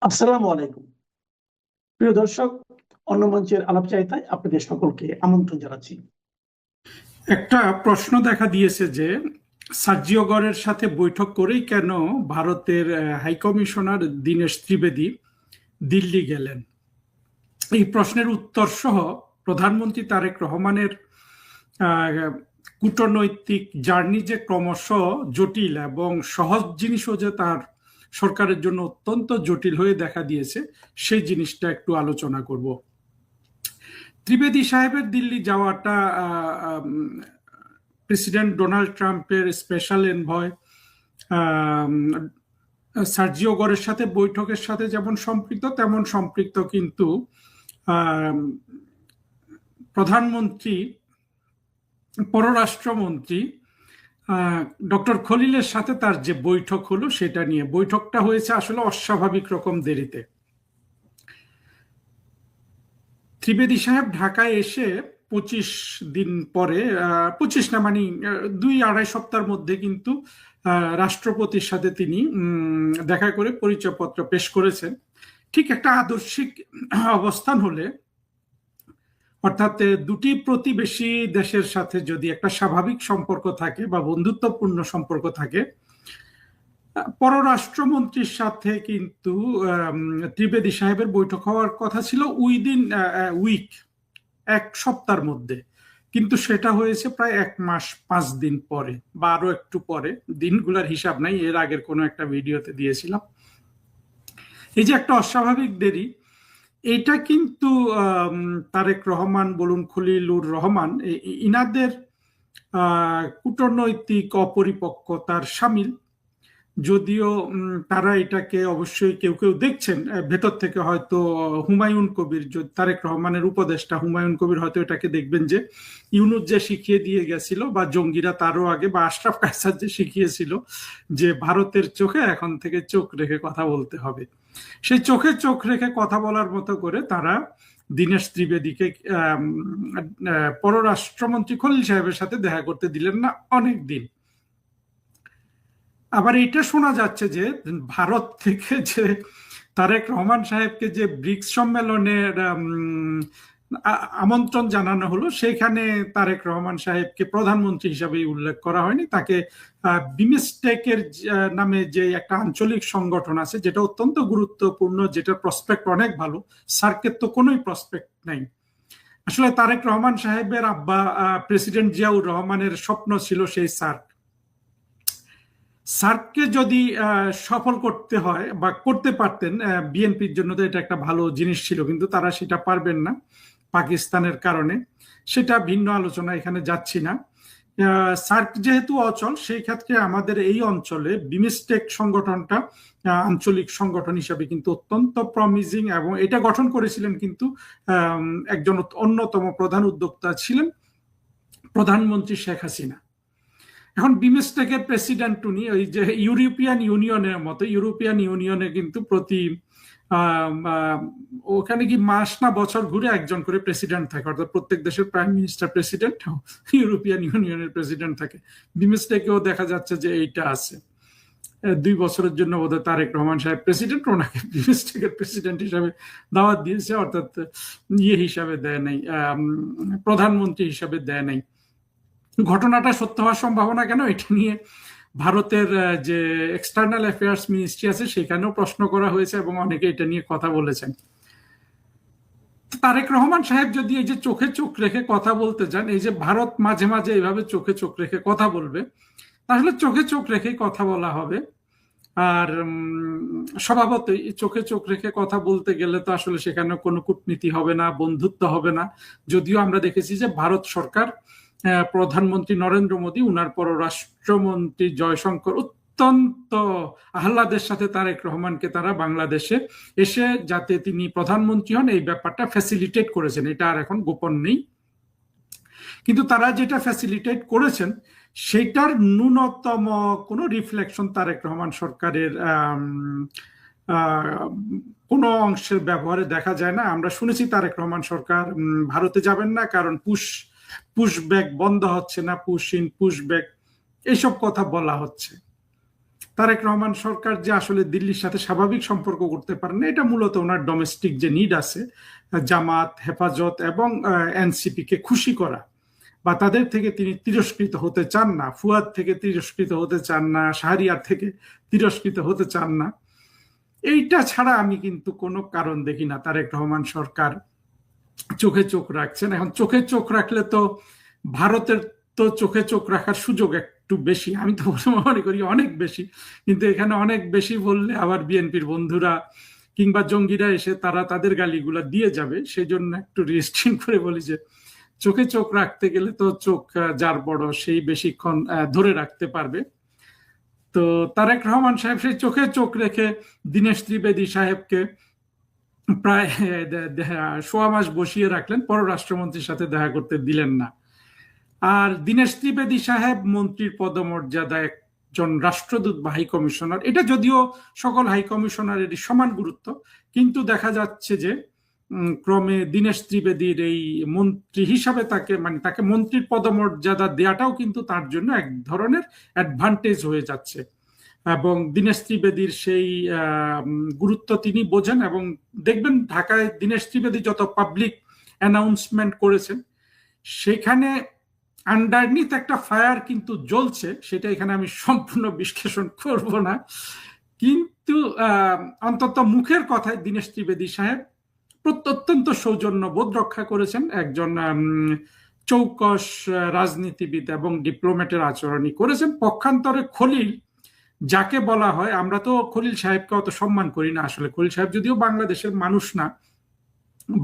আসসালামু আলাইকুম। প্রিয় দর্শক, অন্য মঞ্চের আলাপচারিতায় আপনাদের সকলকে আমন্ত্রণ জানাচ্ছি। একটা প্রশ্ন দেখা দিয়েছে যে সার্জিও গরের সাথে বৈঠক করেই কেন ভারতের হাইকমিশনার দীনেশ ত্রিবেদী দিল্লি গেলেন। এই প্রশ্নের উত্তর সহ প্রধানমন্ত্রী তারেক রহমানের কূটনৈতিক জার্নি যে ক্রমশ জটিল এবং সহজ জিনিসও যে তার সরকারের জন্য অত্যন্ত জটিল হয়ে দেখা দিয়েছে, সেই জিনিসটা একটু আলোচনা করব। ত্রিবেদী সাহেবের দিল্লি যাওয়াটা প্রেসিডেন্ট ডোনাল্ড ট্রাম্পের স্পেশাল এনভয় সার্জিও গরের সাথে বৈঠকের সাথে যেমন সম্পৃক্ত, তেমন সম্পৃক্ত কিন্তু প্রধানমন্ত্রী, পররাষ্ট্রমন্ত্রী ডক্টর খলিলের সাথে তার যে বৈঠক হলো সেটা নিয়ে। বৈঠকটা হয়েছে আসলে অস্বাভাবিক রকম দেরিতে। ত্রিবেদী সাহেব ঢাকায় এসে 25 দিন পরে, 25 না মানে 2-2.5 সপ্তাহের মধ্যে কিন্তু রাষ্ট্রপতির সাথে তিনি দেখা করে পরিচয়পত্র পেশ করেছেন। ঠিক একটা আদর্শিক অবস্থান হলে, অর্থাৎ দুটি প্রতিবেশী দেশের সাথে যদি একটা স্বাভাবিক সম্পর্ক থাকে বা বন্ধুত্বপূর্ণ সম্পর্ক থাকে, পররাষ্ট্রমন্ত্রীর সাথে কিন্তু ত্রিবেদী সাহেবের বৈঠক হওয়ার কথা ছিল উইদিন উইক, 1 সপ্তাহের মধ্যে, কিন্তু সেটা হয়েছে প্রায় 1 মাস 5 দিন পরে বা আরো একটু পরে। দিনগুলার হিসাব নাই, এর আগের কোনো একটা ভিডিওতে দিয়েছিলাম। এই যে একটা অস্বাভাবিক দেরি, এটা কিন্তু তারেক রহমান বলুন, খলিলুর রহমান, ইনাদের কূটনৈতিক অপরিপক্কতার সামিল। যদিও তারা এটাকে অবশ্যই কেউ কেউ দেখছেন ভেতর থেকে, হয়তো হুমায়ুন কবির, তারেক রহমানের উপদেষ্টা হুমায়ুন কবির হয়তো এটাকে দেখবেন যে ইউনুস যে শিখিয়ে দিয়ে গেছিল, বা জঙ্গিরা তারও আগে, বা আশরাফ কায়সার যে শিখিয়েছিল যে ভারতের চোখে এখন থেকে চোখ রেখে কথা বলতে হবে, সেই চোখে চোখ রেখে কথা বলার মতো করে তারা দীনেশ ত্রিবেদীকে পররাষ্ট্রমন্ত্রী খলিল সাহেবের সাথে দেখা করতে দিলেন না অনেক দিন। আবার এটা শোনা যাচ্ছে যে ভারত থেকে যে তারেক রহমান সাহেবকে যে ব্রিক্স সম্মেলনের আমন্ত্রণ জানানো হলো, সেখানে তারেক রহমান সাহেবকে প্রধানমন্ত্রী হিসাবে উল্লেখ করা হয়নি। তাকে বিমস্টেকের নামে যে একটা আঞ্চলিক সংগঠন আছে, যেটা অত্যন্ত গুরুত্বপূর্ণ, যেটা প্রসপেক্ট অনেক ভালো, সার্কের তো কোনোই প্রসপেক্ট নাই। আসলে তারেক রহমান সাহেবের আব্বা প্রেসিডেন্ট জিয়াউর রহমানের স্বপ্ন ছিল সেই সার্ককে যদি সফল করতে হয় বা করতে পারতেন, বিএনপির জন্য তো এটা একটা ভালো জিনিস ছিল, কিন্তু তারা সেটা পারবেন না পাকিস্তানের কারণে। সেটা ভিন্ন আলোচনা, এখানে যাচ্ছি না। সার্ক যেহেতু অচল, সেই ক্ষেত্রে আমাদের এই অঞ্চলে বিমস্টেক সংগঠনটা আঞ্চলিক সংগঠন হিসাবে কিন্তু অত্যন্ত প্রমিজিং, এবং এটা গঠন করেছিলেন কিন্তু একজন অন্যতম প্রধান উদ্যোক্তা ছিলেন প্রধানমন্ত্রী শেখ হাসিনা। এখন বিমস্টেকের প্রেসিডেন্ট উনি, ওই যে ইউরোপিয়ান ইউনিয়নের মতো, ইউরোপিয়ান ইউনিয়নে কিন্তু প্রতি ওখানে কি মাস না বছর ঘুরে একজন করে প্রেসিডেন্ট থাকে, অর্থাৎ প্রত্যেক দেশের প্রাইম মিনিস্টার প্রেসিডেন্ট, ইউরোপিয়ান ইউনিয়নের প্রেসিডেন্ট থাকে। বিমস্টেকেও দেখা যাচ্ছে যে এইটা আছে। 2 বছরের জন্য বোধহয় তারেক রহমান সাহেব প্রেসিডেন্ট, ওনাকে বিমস্টেকের প্রেসিডেন্ট হিসাবে দাওয়াত দিয়েছে, অর্থাৎ হিসাবে দেয় নাই, প্রধানমন্ত্রী হিসাবে দেয় নাই। ঘটনাটা সত্য হওয়ার সম্ভাবনা কেন, এটা নিয়ে ভারতের যে এক্সটার্নাল অ্যাফেয়ার্স মিনিস্ট্রি আছে সেখানেও প্রশ্ন করা হয়েছে এবং অনেকে এটা নিয়ে কথা বলেছেন। তারেক রহমান সাহেব যদি এই যে চোখে চোখ রেখে কথা বলতে চান, এই যে ভারত মাঝে মাঝে এইভাবে চোখে চোখ রেখে কথা বলবে, তাহলে চোখে চোখ রেখেই কথা বলা হবে। আর স্বভাবতই চোখে চোখ রেখে কথা বলতে গেলে তো আসলে সেখানে কোনো কূটনীতি হবে না, বন্ধুত্ব হবে না। যদিও আমরা দেখেছি যে ভারত সরকার, প্রধানমন্ত্রী নরেন্দ্র মোদী, উনার পররাষ্ট্রমন্ত্রী জয়শঙ্কর অত্যন্ত আহ্লাদের সাথে তারেক রহমানকে তারা বাংলাদেশে এসে যাতে তিনি প্রধানমন্ত্রী হন এই ব্যাপারটা ফ্যাসিলিটেট করেছেন, এটা আর এখন গোপন নেই। কিন্তু তারা যেটা ফ্যাসিলিটেট করেছেন সেটার ন্যূনতম কোনো রিফ্লেকশন তারেক রহমান সরকারের কোনো অংশের ব্যবহারে দেখা যায় না। আমরা শুনেছি তারেক রহমান সরকার ভারতে যাবেন না, কারণ পুশব্যাক বন্ধ হচ্ছে না, পুশ ইন পুশব্যাক এইসব কথা বলা হচ্ছে। তারেক রহমান সরকার যে আসলে দিল্লির সাথে স্বাভাবিক সম্পর্ক করতে পারেন না, এটা মূলত ওনার ডোমেস্টিক যে নিড আছে, জামাত, হেফাজত এবং এনসিপি কে খুশি করা, বা তাদের থেকে তিনি তিরস্কৃত হতে চান না, ফুয়াদ থেকে তিরস্কৃত হতে চান না, শাহরিয়ার থেকে তিরস্কৃত হতে চান না। এইটা ছাড়া আমি কিন্তু কোনো কারণ দেখি না তারেক রহমান সরকার চোখে চোখ রাখছেন। এখন চোখে চোখ রাখলে তো ভারতের তো চোখে চোখ রাখার সুযোগ একটু বেশি, আমি তো মনে করি অনেক বেশি, কিন্তু এখানে অনেক বেশি বললে আবার বিএনপির বন্ধুরা কিংবা জঙ্গিরা এসে তারা তাদের গালিগুলা দিয়ে যাবে, সেই জন্য একটু রেস্ট্রিন করে বলি যে চোখে চোখ রাখতে গেলে তো চোখ যার বড় সেই বেশিক্ষণ ধরে রাখতে পারবে। তো তারেক রহমান সাহেব সেই চোখে চোখ রেখে দীনেশ ত্রিবেদী সাহেবকে প্রায় সোয়া মাস বসিয়ে রাখলেন, পররাষ্ট্রমন্ত্রীর সাথে দেখা করতে দিলেন না। আর দীনেশ ত্রিবেদী সাহেব মন্ত্রীর পদমর্যাদা একজন রাষ্ট্রদূত বা হাই কমিশনার, এটা যদিও সকল হাই কমিশনারেরই সমান গুরুত্ব, কিন্তু দেখা যাচ্ছে যে ক্রমে দীনেশ ত্রিবেদীর এই মন্ত্রী হিসাবে তাকে মন্ত্রীর পদমর্যাদা দেওয়াটাও কিন্তু তার জন্য এক ধরনের অ্যাডভান্টেজ হয়ে যাচ্ছে। এবং দীনেশ ত্রিবেদীর সেই গুরুত্ব তিনি বোঝেন, এবং দেখবেন ঢাকায় দীনেশ ত্রিবেদী যত পাবলিক অ্যানাউন্সমেন্ট করেছেন সেখানে আন্ডারনিথ একটা ফায়ার কিন্তু জ্বলছে, সেটা এখানে আমি সম্পূর্ণ বিশ্লেষণ করব না, কিন্তু অন্তত মুখের কথায় দীনেশ ত্রিবেদী সাহেব অত্যন্ত সৌজন্যবোধ রক্ষা করেছেন, একজন চৌকস রাজনীতিবিদ এবং ডিপ্লোম্যাটের আচরণই করেছেন। পক্ষান্তরে খলিল, যাকে বলা হয়, আমরা তো খলিল সাহেবকে অত সম্মান করি না, আসলে খলিল সাহেব যদিও বাংলাদেশের মানুষ না,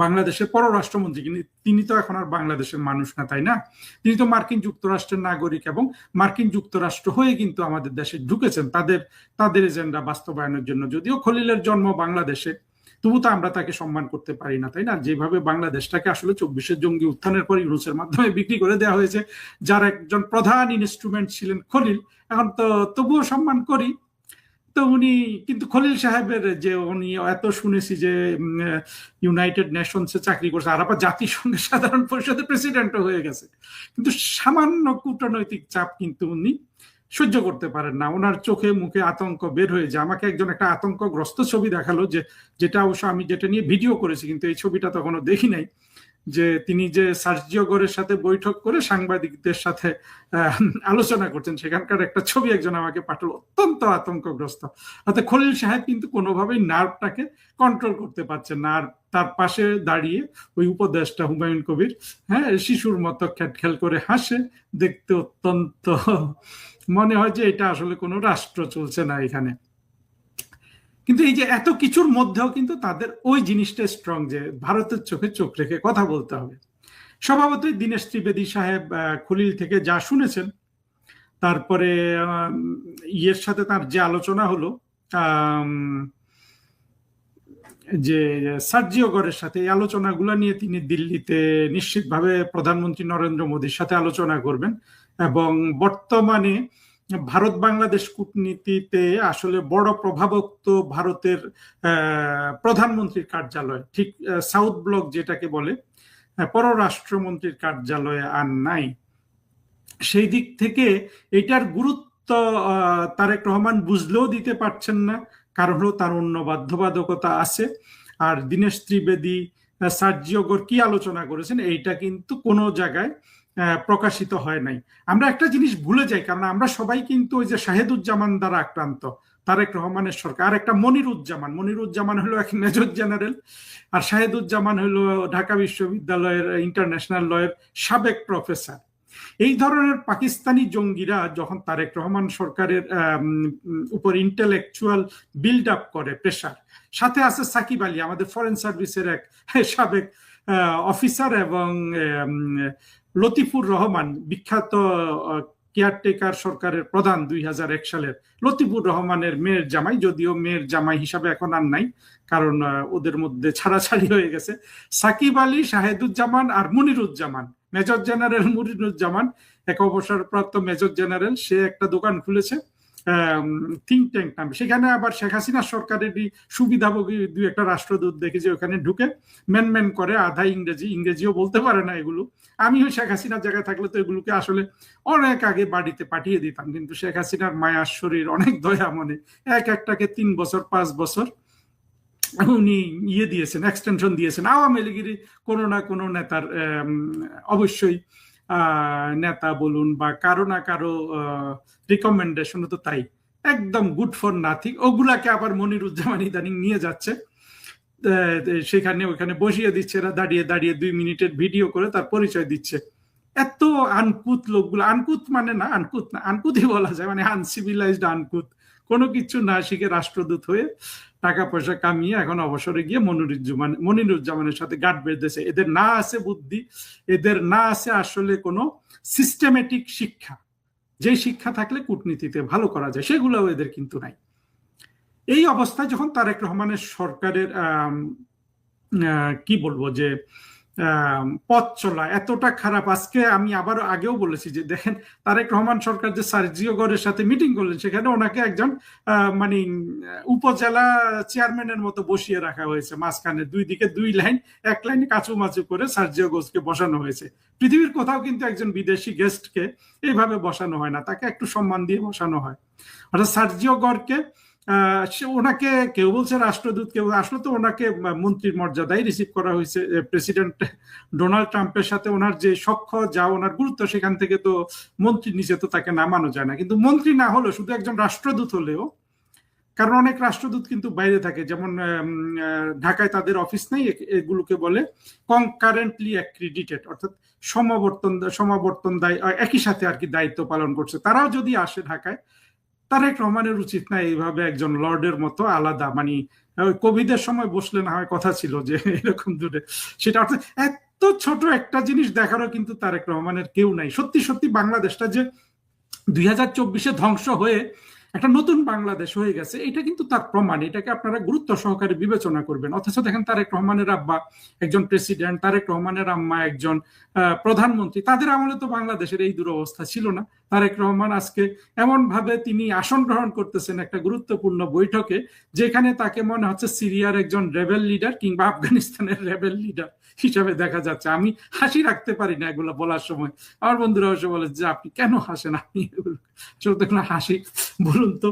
বাংলাদেশের পররাষ্ট্রমন্ত্রী, কিন্তু তিনি তো এখন আর বাংলাদেশের মানুষ না, তাই না? তিনি তো মার্কিন যুক্তরাষ্ট্রের নাগরিক, এবং মার্কিন যুক্তরাষ্ট্র হয়ে কিন্তু আমাদের দেশে ঢুকেছেন তাদের এজেন্ডা বাস্তবায়নের জন্য। যদিও খলিলের জন্ম বাংলাদেশে, তবু তো আমরা তাকে সম্মান করতে পারি না, তাই না? যেভাবে বাংলাদেশটাকে আসলে 24 জঙ্গি উত্থানের পর ইউনুসের মাধ্যমে বিক্রি করে দেওয়া হয়েছে, যার একজন প্রধান ইনস্ট্রুমেন্ট ছিলেন খলিল, এখন তো তবুও সম্মান করি। তো উনি কিন্তু খলিল সাহেবের যে উনি এত শুনেছি যে ইউনাইটেড নেশনসে চাকরি করছে, আর আবার জাতিসংঘের সাধারণ পরিষদের প্রেসিডেন্টও হয়ে গেছে, কিন্তু সামান্য কূটনৈতিক চাপ কিন্তু উনি সহ্য করতে পারেন না। ওনার চোখে মুখে আতঙ্ক বের হয়ে যায়। আমাকে একজন একটা আতঙ্কগ্রস্ত ছবি দেখালো, যেটা অবশ্য আমি যেটা নিয়ে ভিডিও করেছি, কিন্তু এই ছবিটা তখনও দেখি নাই, যে তিনি যে সার্জিও গোরের সাথে বৈঠক করে সাংবাদিকদের সাথে আলোচনা করছেন, সেখানকার একটা ছবি একজন আমাকে পাঠালো, অত্যন্ত আতঙ্কগ্রস্ত। অর্থাৎ খলিল সাহেব কিন্তু কোনোভাবেই নার্ভটাকে কন্ট্রোল করতে পারছেন না। আর তার পাশে দাঁড়িয়ে ওই উপদেষ্টা হুমায়ুন কবির শিশুর মতো খ্যাটখ্যাল করে হাসে, দেখতে অত্যন্ত মনে হয় যে এটা আসলে কোনো রাষ্ট্র চলছে না এখানে। কিন্তু এই যে এত কিছুর মধ্যেও কিন্তু তাদের ওই জিনিসটা স্ট্রং, যে ভারতের চোখে চোখ রেখে কথা বলতে হবে। স্বভাবতই দীনেশ ত্রিবেদী সাহেব খলিল থেকে যা শুনেছেন, তারপরে ইয়ের সাথে তার যে আলোচনা হলো, যে সার্জিও গোরের সাথে, এই আলোচনাগুলো নিয়ে তিনি দিল্লিতে নিশ্চিতভাবে প্রধানমন্ত্রী নরেন্দ্র মোদীর সাথে আলোচনা করবেন। এবং বর্তমানে ভারত বাংলাদেশ কূটনীতিতে আসলে বড় প্রভাবক তো ভারতের প্রধানমন্ত্রীর কার্যালয়, ঠিক সাউথ ব্লক যেটাকে বলে, পররাষ্ট্রমন্ত্রীর কার্যালয়ে আর নাই। সেই দিক থেকে এটার গুরুত্ব তারেক রহমান বুঝলেও দিতে পারছেন না, কারণ হলো তার অন্য বাধ্যবাধকতা আছে। আর দীনেশ ত্রিবেদী সার্জিও গোর কি আলোচনা করেছেন এইটা কিন্তু কোনো জায়গায় প্রকাশিত হয় নাই। আমরা একটা জিনিস ভুলে যাই, কারণ আমরা সবাই কিন্তু ওই যে শাহেদুজ্জামান দ্বারা আক্রান্ত, তারেক রহমানের সরকার। আর একটা মনিরুজ্জামান হলো এক মেজর জেনারেল, আর শাহেদুজ্জামান হলো ঢাকা বিশ্ববিদ্যালয়ের ইন্টারন্যাশনাল লয়ের সাবেক প্রফেসর। এই ধরনের পাকিস্তানি জঙ্গিরা যখন তারেক রহমান সরকারের উপর ইন্টেলেকচুয়াল বিল্ড আপ করে, প্রেশার, সাথে আছে সাকিব আলী, আমাদের ফরেন সার্ভিসের এক সাবেক অফিসার, এবং লতিফুর রহমান, বিখ্যাত কেয়ারটেকার সরকারের প্রধান 2001 সালের লতিফুর রহমানের মেয়ের জামাই, যদিও মেয়ের জামাই হিসাবে এখন আর নাই, কারণ ওদের মধ্যে ছাড়াছাড়ি হয়ে গেছে। সাকিব আলী, শাহেদুজ্জামান আর মুনিরুজ্জামান, মেজর জেনারেল মুনিরুজ্জামান এক অবসরপ্রাপ্ত মেজর জেনারেল, সে একটা দোকান খুলেছে, থিঙ্ক ট্যাঙ্ক নামে, সেখানে আবার শেখ হাসিনা সরকারেরই সুবিধাভোগী দুই একটা রাষ্ট্রদূত দেখে যে ওখানে ঢুকে ম্যান করে, আধা ইংরেজিও বলতে পারে না এগুলো। আমিও শেখ হাসিনার জায়গায় থাকলে তো এগুলোকে আসলে অনেক আগে বাড়িতে পাঠিয়ে দিতাম, কিন্তু শেখ হাসিনার মায়ার শরীর, অনেক দয়া মনে, এক একটাকে 3 বছর 5 বছর উনি দিয়েছেন, এক্সটেনশন দিয়েছেন। আওয়ামী লীগের কোনো না কোনো নেতার অবশ্যই নেতা বলুন বা কারো না কারো রিকমেন্ডেশন তো তাই, একদম গুড ফর নাথিং। ওগুলাকে আবার মনিরুজ্জামান ইদানিং নিয়ে যাচ্ছে, সেখানে ওখানে বসিয়ে দিচ্ছে, এরা দাঁড়িয়ে দাঁড়িয়ে 2 মিনিটের ভিডিও করে তার পরিচয় দিচ্ছে। এত আনকুত লোকগুলো, আনকুত মানে না, আনকুত না, আনকুতই বলা যায়, মানে আনসিভিলাইজড আনকুত, কোনো কিছু না শিখে রাষ্ট্রদূত হয়ে টাকা পয়সা কামিয়ে এখন অবসরে গিয়ে মনিরুজ্জামানের সাথে গাঁট বেঁধেছে। এদের না আছে বুদ্ধি, এদের না আছে আসলে কোনো সিস্টেমেটিক শিক্ষা, যে শিক্ষা থাকলে কূটনীতিতে ভালো করা যায়, সেগুলোও এদের কিন্তু নাই। এই অবস্থায় যখন তারেক রহমানের সরকারের কি বলবো যে পথ চলা এতটা খারাপ, আজকে আমি আবার আগেও বলেছি যে দেখেন তারেক রহমান সরকার যে সার্জিও গড়ের সাথে মিটিং করলেন, সেখানে ওনাকে একজন মানে উপজেলা চেয়ারম্যানের মতো বসিয়ে রাখা হয়েছে, মাঝখানে 2 দিকে 2 লাইন, 1 লাইনে কাচুমাচু করে সার্জিও গোজকে বসানো হয়েছে। পৃথিবীর কোথাও কিন্তু একজন বিদেশি গেস্টকে এইভাবে বসানো হয় না, তাকে একটু সম্মান দিয়ে বসানো হয়। অর্থাৎ সার্জিও গড়কে ওনাকে কেউ বলছে রাষ্ট্রদূত, কেউ আসলে তো ওনাকে মন্ত্রীর মর্যাদায় রিসিভ করা হয়েছে। প্রেসিডেন্ট ডোনাল্ড ট্রাম্পের সাথে ওনার যে সখ্য, যা ওনার গুরুত্ব, সেখান থেকে তো মন্ত্রীর নিচে তো তাকে নামানো যায় না। কিন্তু মন্ত্রী না হলেও, শুধু একজন রাষ্ট্রদূত হলেও, কারণ অনেক রাষ্ট্রদূত কিন্তু বাইরে থাকে, যেমন ঢাকায় তাদের অফিস নেই, এগুলোকে বলে কনকারেন্টলি অ্যাক্রিডিটেড, অর্থাৎ সমাবর্তন দায় একই সাথে আর কি দায়িত্ব পালন করছে। তারাও যদি আসে ঢাকায়, তারেক রহমানের উচিত না এইভাবে একজন লর্ডের মতো আলাদা, মানে কোভিডের সময় বসলে না হয় কথা ছিল যে এরকম দূরে, সেটা অর্থাৎ এত ছোট একটা জিনিস দেখারও কিন্তু তারেক রহমানের কেউ নাই। সত্যি সত্যি বাংলাদেশটা যে 2024-এ ধ্বংস হয়ে একটা নতুন বাংলাদেশ হয়ে গেছে, এটা কিন্তু তার প্রমাণ। এটাকে আপনারা গুরুত্ব সহকারে বিবেচনা করবেন। অথচ দেখেন তারেক রহমানের আব্বা একজন প্রেসিডেন্ট, তারেক রহমানের আম্মা একজন প্রধানমন্ত্রী, তাদের আমলে তো বাংলাদেশের এই দুরবস্থা ছিল না। তারেক রহমান আজকে এমন ভাবে তিনি আসন গ্রহণ করতেছেন একটা গুরুত্বপূর্ণ বৈঠকে, যেখানে তাকে মনে হচ্ছে সিরিয়ার একজন রেবেল লিডার কিংবা আফগানিস্তানের রেবেল লিডার হিসাবে দেখা যাচ্ছে। আমি হাসি রাখতে পারি না এগুলো বলার সময়। আমার বন্ধুরা অবশ্য বলে যে আপনি কেন হাসেন, আপনি এগুলো হাসি বলুন তো।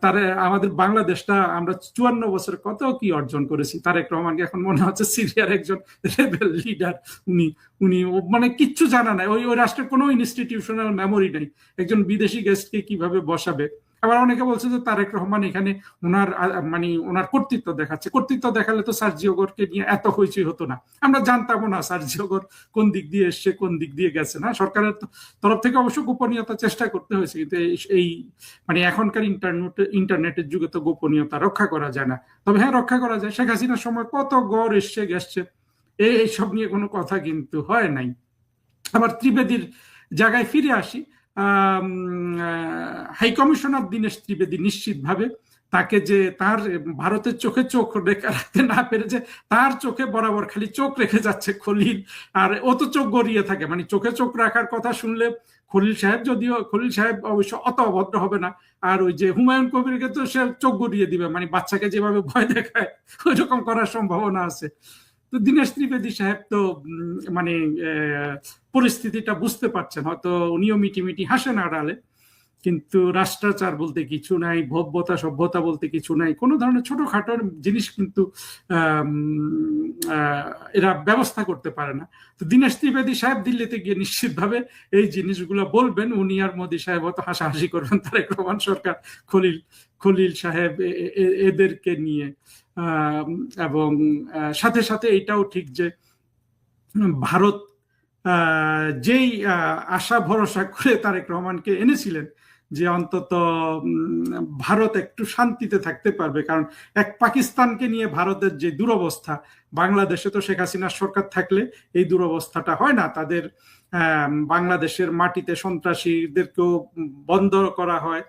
তারে আমাদের বাংলাদেশটা আমরা 54 বছর কত কি অর্জন করেছি, তারেক রহমানকে এখন মনে হচ্ছে সিরিয়ার একজন রেবেল লিডার। উনি উনি মানে কিচ্ছু জানা নাই, ওই রাষ্ট্রের কোনো ইনস্টিটিউশনাল মেমোরি নাই, একজন বিদেশি গেস্টকে কিভাবে বসাবে। আবার অনেকে বলছে যে তারেক রহমান এখানে ওনার কর্তৃত্ব দেখাচ্ছে। কর্তৃত্ব দেখালে তো সার্জিও গড়কে নিয়ে এত হইচই হতো না, আমরা জানতামও না সার্জিও গড় কোন দিক দিয়ে এসছে, কোন দিক দিয়ে গেছে। না, সরকারের তরফ থেকে অবশ্য গোপনীয়তা চেষ্টা করতে হয়েছে, কিন্তু এই এখনকার ইন্টারনেটের যুগে তো গোপনীয়তা রক্ষা করা যায় না। তবে হ্যাঁ, রক্ষা করা যায়। শেখ হাসিনার সময় কত গড় এসছে গেছে, এইসব নিয়ে কোনো কথা কিন্তু হয় নাই। আবার ত্রিবেদীর জায়গায় ফিরে আসি। হাই কমিশনার দীনেশ ত্রিবেদী নিশ্চিতভাবে তাকে যে তার ভারতের চোখে চোখ রাখতে না পেরে যে তার চোখে বরাবর খালি চোখ রেখে যাচ্ছে খলিল, আর ও তো চোখ গড়িয়ে থাকে, মানে চোখে চোখ রাখার কথা শুনলে খলিল সাহেব অবশ্য অত অভদ্র হবে না। আর ওই যে হুমায়ুন কবিরকে তো সে চোখ গড়িয়ে দিবে, মানে বাচ্চাকে যেভাবে ভয় দেখায় ওই রকম করার সম্ভাবনা আছে। তো দীনেশ ত্রিবেদী সাহেব তো পরিস্থিতিটা বুঝতে পারছেন, হয়তো উনিও মিটিমিটি হাসেন আড়ালে, কিন্তু রাষ্ট্রাচার বলতে কিছু নাই, ভব্যতা সভ্যতা বলতে কিছু নাই, কোনো ধরনের ছোটখাটো জিনিস কিন্তু এরা ব্যবস্থা করতে পারে না। তো দীনেশ ত্রিবেদী সাহেব দিল্লিতে গিয়ে নিশ্চিতভাবে এই জিনিসগুলো বলবেন, উনি আর মোদী সাহেব হয়তো হাসাহাসি করবেন তারেক রহমান সরকার, খলিল সাহেব এদেরকে নিয়ে। এবং সাথে সাথে এটাও ঠিক যে ভারত যেই আশা ভরসা করে তারেক রহমানকে এনেছিলেন যে অন্তত ভারত একটু শান্তিতে থাকতে পারবে, কারণ এক পাকিস্তানকে নিয়ে ভারতের যে দুরবস্থা, বাংলাদেশে তো শেখ হাসিনার সরকার থাকলে এই দুরবস্থাটা হয় না। তাদের বাংলাদেশের মাটিতে সন্ত্রাসীদেরকেও বন্ধ করা হয়,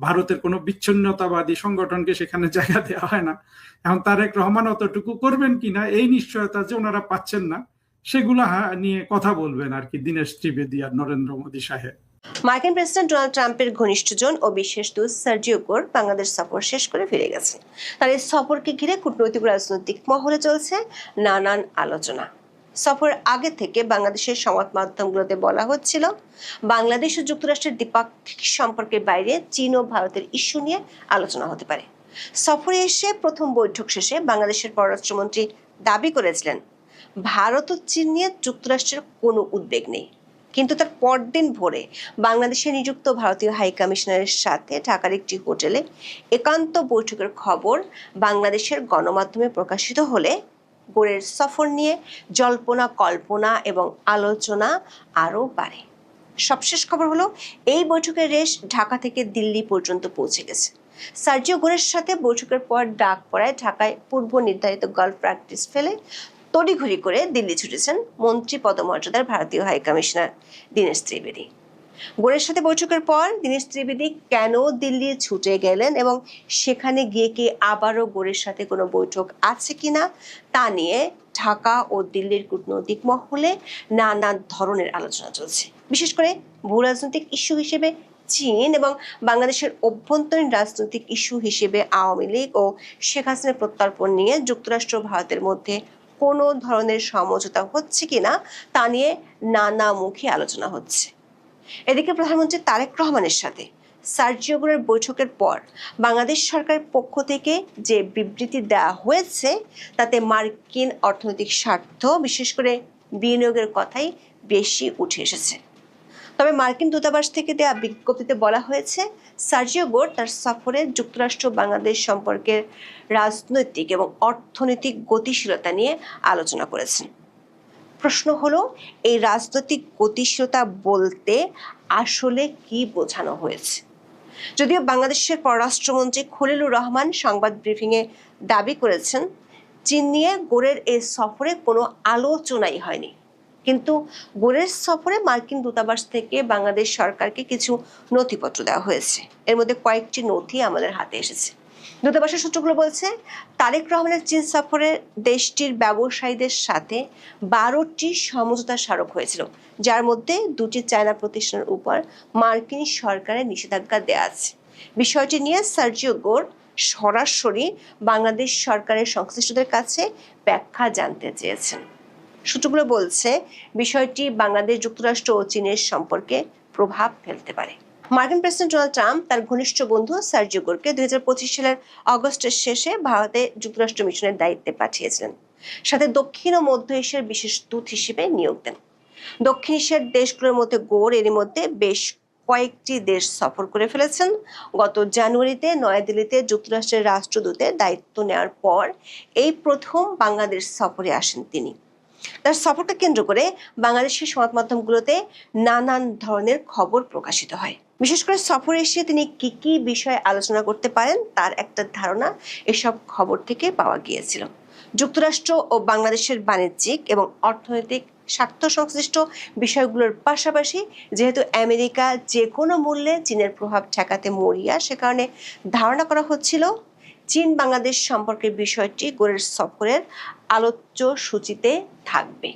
ভারতের কোনো বিচ্ছিন্নতাবাদী সংগঠনকে সেখানে জায়গা দেওয়া হয় না। এখন তারেক রহমান অতটুকু করবেন কিনা, এই নিশ্চয়তা যে ওনারা পাচ্ছেন না, সেগুলা নিয়ে কথা বলবেন আর কি দীনেশ ত্রিবেদী আর নরেন্দ্র মোদী সাহেব। মার্কিন প্রেসিডেন্ট ডোনাল্ড ট্রাম্পের ঘনিষ্ঠজন ও বিশেষ দূত সার্জিও গোর বাংলাদেশ সফর শেষ করে ফিরে গেছেন। তার এই সফরকে ঘিরে কূটনৈতিক রাজনৈতিক মহলে চলছে নানান আলোচনা। সফরের আগে থেকে বাংলাদেশের সংবাদ মাধ্যমগুলোতে বলা হচ্ছিল, বাংলাদেশ ও যুক্তরাষ্ট্রের দ্বিপাক্ষিক সম্পর্কের বাইরে চীন ও ভারতের ইস্যু নিয়ে আলোচনা হতে পারে। সফরে এসে প্রথম বৈঠক শেষে বাংলাদেশের পররাষ্ট্রমন্ত্রী দাবি করেছিলেন, ভারত ও চীন নিয়ে যুক্তরাষ্ট্রের কোনো উদ্বেগ নেই। কিন্তু তার পরদিন ভোরে বাংলাদেশে নিযুক্ত ভারতীয় হাই কমিশনারের সাথে ঢাকার একটি হোটেলে একান্ত বৈঠকের খবর বাংলাদেশের গণমাধ্যমে প্রকাশিত হলে গোরের সফর নিয়ে জল্পনা কল্পনা এবং আলোচনা আরও বাড়ে। সবশেষ খবর হলো, এই বৈঠকের রেশ ঢাকা থেকে দিল্লি পর্যন্ত পৌঁছে গেছে। সার্জিও গোরের সাথে বৈঠকের পর ডাক পড়ায় ঢাকায় পূর্ব নির্ধারিত গলফ প্র্যাকটিস ফেলে তড়িঘড়ি করে দিল্লি ছুটেছেন মন্ত্রী পদমর্যাদার ভারতীয় হাই কমিশনার দীনেশ ত্রিবেদী। গোরের সাথে বৈঠকের পর দীনেশ ত্রিবেদী কেন দিল্লি ছুটে গেলেন এবং সেখানে গিয়ে কি আবারও গোরের সাথে কোনো বৈঠক আছে কিনা তা নিয়ে ঢাকা ও দিল্লির কূটনৈতিক মহলে নানা ধরনের আলোচনা চলছে। বিশেষ করে ভূ রাজনৈতিক ইস্যু হিসেবে চীন এবং বাংলাদেশের অভ্যন্তরীণ রাজনৈতিক ইস্যু হিসেবে আওয়ামী লীগ ও শেখ হাসিনার প্রত্যর্পণ নিয়ে যুক্তরাষ্ট্র ভারতের মধ্যে কোনো ধরনের সমঝোতা হচ্ছে কিনা তা নিয়ে নানামুখী আলোচনা হচ্ছে। এদিকে প্রধানমন্ত্রী তারেক রহমানের সাথে সার্জিও গোরের বৈঠকের পর বাংলাদেশ সরকারের পক্ষ থেকে যে বিবৃতি দেওয়া হয়েছে তাতে মার্কিন অর্থনৈতিক স্বার্থ, বিশেষ করে বিনিয়োগের কথাই বেশি উঠে এসেছে। তবে মার্কিন দূতাবাস থেকে দেওয়া বিজ্ঞপ্তিতে বলা হয়েছে, সার্জিও গোর তার সফরে যুক্তরাষ্ট্র বাংলাদেশ সম্পর্কের রাজনৈতিক এবং অর্থনৈতিক গতিশীলতা নিয়ে আলোচনা করেছেন। প্রশ্ন হলো, এই রাজনৈতিক গতিশীলতা বলতে আসলে কি বোঝানো হয়েছে? যদিও বাংলাদেশের পররাষ্ট্রমন্ত্রী খলিলুর রহমান সংবাদ ব্রিফিংয়ে দাবি করেছেন, চীন নিয়ে গোরের এই সফরে কোনো আলোচনাই হয়নি। কিন্তু গোরের সফরে মার্কিন দূতাবাস থেকে বাংলাদেশ সরকারকে কিছু নথিপত্র দেওয়া হয়েছে। এর মধ্যে কয়েকটি নথি আমাদের হাতে এসেছে। দূতাবাসের সূত্রগুলো বলছে, তারেক রহমানের চীন সফরে দেশটির ব্যবসায়ীদের সাথে 12টি সমঝোতা স্মারক হয়েছিল, যার মধ্যে 2টি চায়না প্রতিষ্ঠানের উপর মার্কিন সরকারের নিষেধাজ্ঞা দেওয়া আছে। বিষয়টি নিয়ে সার্জিও গোর সরাসরি বাংলাদেশ সরকারের সংশ্লিষ্টদের কাছে ব্যাখ্যা জানতে চেয়েছেন। সূত্রগুলো বলছে, বিষয়টি বাংলাদেশ, যুক্তরাষ্ট্র ও চীনের সম্পর্কে প্রভাব ফেলতে পারে। মার্কিন প্রেসিডেন্ট ডোনাল্ড ট্রাম্প তার ঘনিষ্ঠ বন্ধু সার্জিও গোরকে 2025 সালের অগস্টের শেষে ভারতে যুক্তরাষ্ট্র মিশনের দায়িত্বে পাঠিয়েছিলেন, সাথে দক্ষিণ ও মধ্য এশিয়ার বিশেষ দূত হিসেবে নিয়োগ দেন। দক্ষিণ এশিয়ার দেশগুলোর মধ্যে গোর এরই মধ্যে বেশ কয়েকটি দেশ সফর করে ফেলেছেন। গত জানুয়ারিতে নয়াদিল্লিতে যুক্তরাষ্ট্রের রাষ্ট্রদূতের দায়িত্ব নেওয়ার পর এই প্রথম বাংলাদেশ সফরে আসেন তিনি। তার সফরকে কেন্দ্র করে বাংলাদেশের সংবাদ মাধ্যমগুলোতে নানান ধরনের খবর প্রকাশিত হয়। বিশেষ করে সফরে এসে তিনি কি কি বিষয়ে আলোচনা করতে পারেন তার একটা ধারণা এসব খবর থেকে পাওয়া গিয়েছিল। যুক্তরাষ্ট্র ও বাংলাদেশের বাণিজ্যিক এবং অর্থনৈতিক স্বার্থ সংশ্লিষ্ট বিষয়গুলোর পাশাপাশি যেহেতু আমেরিকা যে কোনো মূল্যে চীনের প্রভাব ঠেকাতে মরিয়া, সে কারণে ধারণা করা হচ্ছিল চীন বাংলাদেশ সম্পর্কের বিষয়টি গোরের সফরের আলোচ্য সূচিতে থাকবে।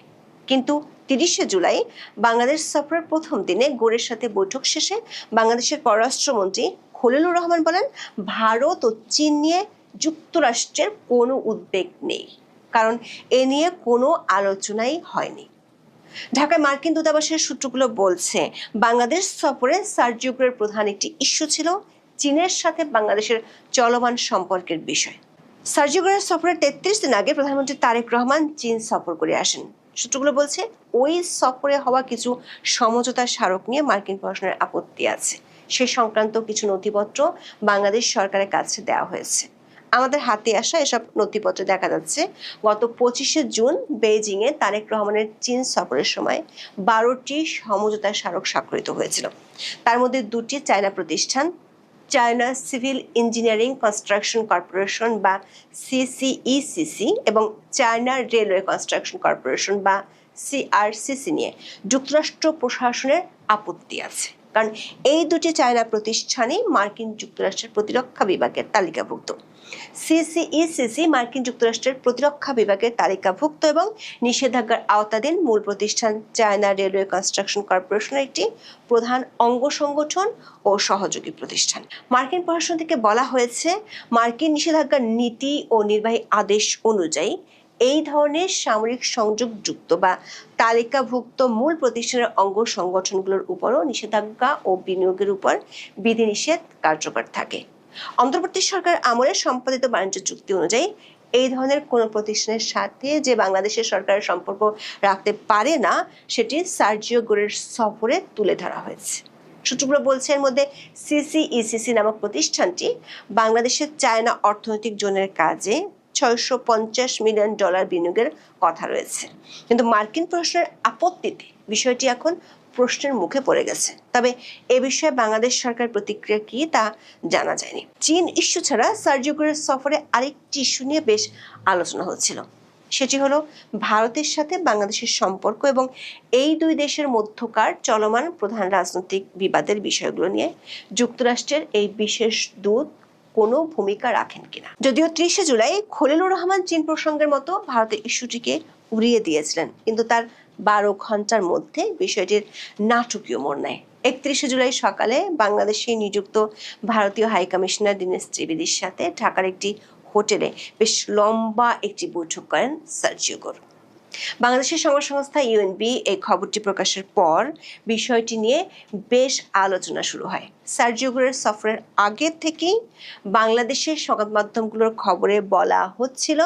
কিন্তু 30শে জুলাই বাংলাদেশ সফরের প্রথম দিনে গোরের সাথে বৈঠক শেষে বাংলাদেশের পররাষ্ট্রমন্ত্রী খলিলুর রহমান বলেন, ভারত ও চীন নিয়ে যুক্তরাষ্ট্রের কোনো উদ্বেগ নেই, কারণ এ নিয়ে কোনো আলোচনাই হয়নি। ঢাকায় মার্কিন দূতাবাসের সূত্রগুলো বলছে, বাংলাদেশ সফরে সার্জিও গোরের প্রধান একটি ইস্যু ছিল চীনের সাথে বাংলাদেশের চলমান সম্পর্কের বিষয়। সার্জিও গোরের সফরের 33 দিন আগে প্রধানমন্ত্রী তারেক রহমান চীন সফর করে আসেন। সূত্রগুলো বলছে, ওই সফরে হওয়া কিছু সমঝোতা স্মারক নিয়ে মার্কিন প্রশাসনের আপত্তি আছে। সে সংক্রান্ত কিছু নথিপত্র বাংলাদেশ সরকারের কাছে দেওয়া হয়েছে। আমাদের হাতে আসা এসব নথিপত্রে দেখা যাচ্ছে, গত 25শে জুন বেইজিংয়ে তারেক রহমানের চীন সফরের সময় 12টি সমঝোতা স্মারক স্বাক্ষরিত হয়েছিল। তার মধ্যে 2টি চায়না প্রতিষ্ঠান, China civil engineering construction corporation বা সিসিইসিসি এবং চায়না রেলওয়ে কনস্ট্রাকশন কর্পোরেশন বা সিআরসিসি নিয়ে যুক্তরাষ্ট্র প্রশাসনের আপত্তি আছে। কারণ এই দুটি চায়না প্রতিষ্ঠানই মার্কিন যুক্তরাষ্ট্রের প্রতিরক্ষা বিভাগের তালিকাভুক্ত। সিসিইসিসি মার্কিন যুক্তরাষ্ট্রের প্রতিরক্ষা বিভাগের তালিকাভুক্ত এবং নিষেধাজ্ঞার আওতাধীন মূল প্রতিষ্ঠান চায়না রেলওয়ে কনস্ট্রাকশন কর্পোরেশনের একটি প্রধান অঙ্গ সংগঠন ও সহযোগী প্রতিষ্ঠান। মার্কিন প্রশাসন থেকে বলা হয়েছে, মার্কিন নিষেধাজ্ঞার নীতি ও নির্বাহী আদেশ অনুযায়ী এই ধরনের সামরিক সংযোগযুক্ত বা তালিকাভুক্ত মূল প্রতিষ্ঠানের অঙ্গ সংগঠনগুলোর উপরও নিষেধাজ্ঞা ও বিনিয়োগের উপর বিধিনিষেধ কার্যকর থাকে। অন্তর্বর্তী সরকার আমলে সম্পাদিত বাণিজ্য চুক্তি অনুযায়ী এই ধরনের কোনো প্রতিষ্ঠানের সাথে যে বাংলাদেশের সরকারের সম্পর্ক রাখতে পারে না, সেটি সার্জিও গোরের সফরে তুলে ধরা হয়েছে। সূত্রগুলো বলছে, এর মধ্যে সিসিইসিসি নামক প্রতিষ্ঠানটি বাংলাদেশের চায়না অর্থনৈতিক জোনের কাজে $650 মিলিয়ন বিনিয়োগের কথা রয়েছে। কিন্তু মার্কিন প্রশাসনের আপত্তিতে বিষয়টি এখন প্রশ্নের মুখে পড়ে গেছে। তবে এ বিষয়ে বাংলাদেশ সরকার প্রতিক্রিয়া কি তা জানা যায়নি। চীন ইস্যু ছাড়া সার্জিও গোরের সফরে আরেকটি ইস্যু নিয়ে বেশ আলোচনা হচ্ছিল। সেটি হলো ভারতের সাথে বাংলাদেশের সম্পর্ক এবং এই দুই দেশের মধ্যকার চলমান প্রধান রাজনৈতিক বিবাদের বিষয়গুলো নিয়ে যুক্তরাষ্ট্রের এই বিশেষ দূত কোনো ভূমিকা রাখেন কিনা। যদিও 30 জুলাই খলিলুর রহমান চীন প্রসঙ্গের মতো ভারতের ইস্যুটিকে উড়িয়ে দিয়েছিলেন, কিন্তু তার 12 ঘন্টার মধ্যে বিষয়টির নাটকীয় মোড় নেয়। 31 জুলাই সকালে বাংলাদেশে নিযুক্ত ভারতীয় হাইকমিশনার দীনেশ ত্রিবেদীর সাথে ঢাকার একটি হোটেলে বেশ লম্বা একটি বৈঠক করেন সার্জিও গোর। বাংলাদেশের সংবাদ সংস্থা ইউএনবি এই খবরটি প্রকাশের পর বিষয়টি নিয়ে বেশ আলোচনা শুরু হয়। সার্জিও গোরের সফরের আগে থেকেই বাংলাদেশের সংবাদ মাধ্যমগুলোর খবরে বলা হচ্ছিল,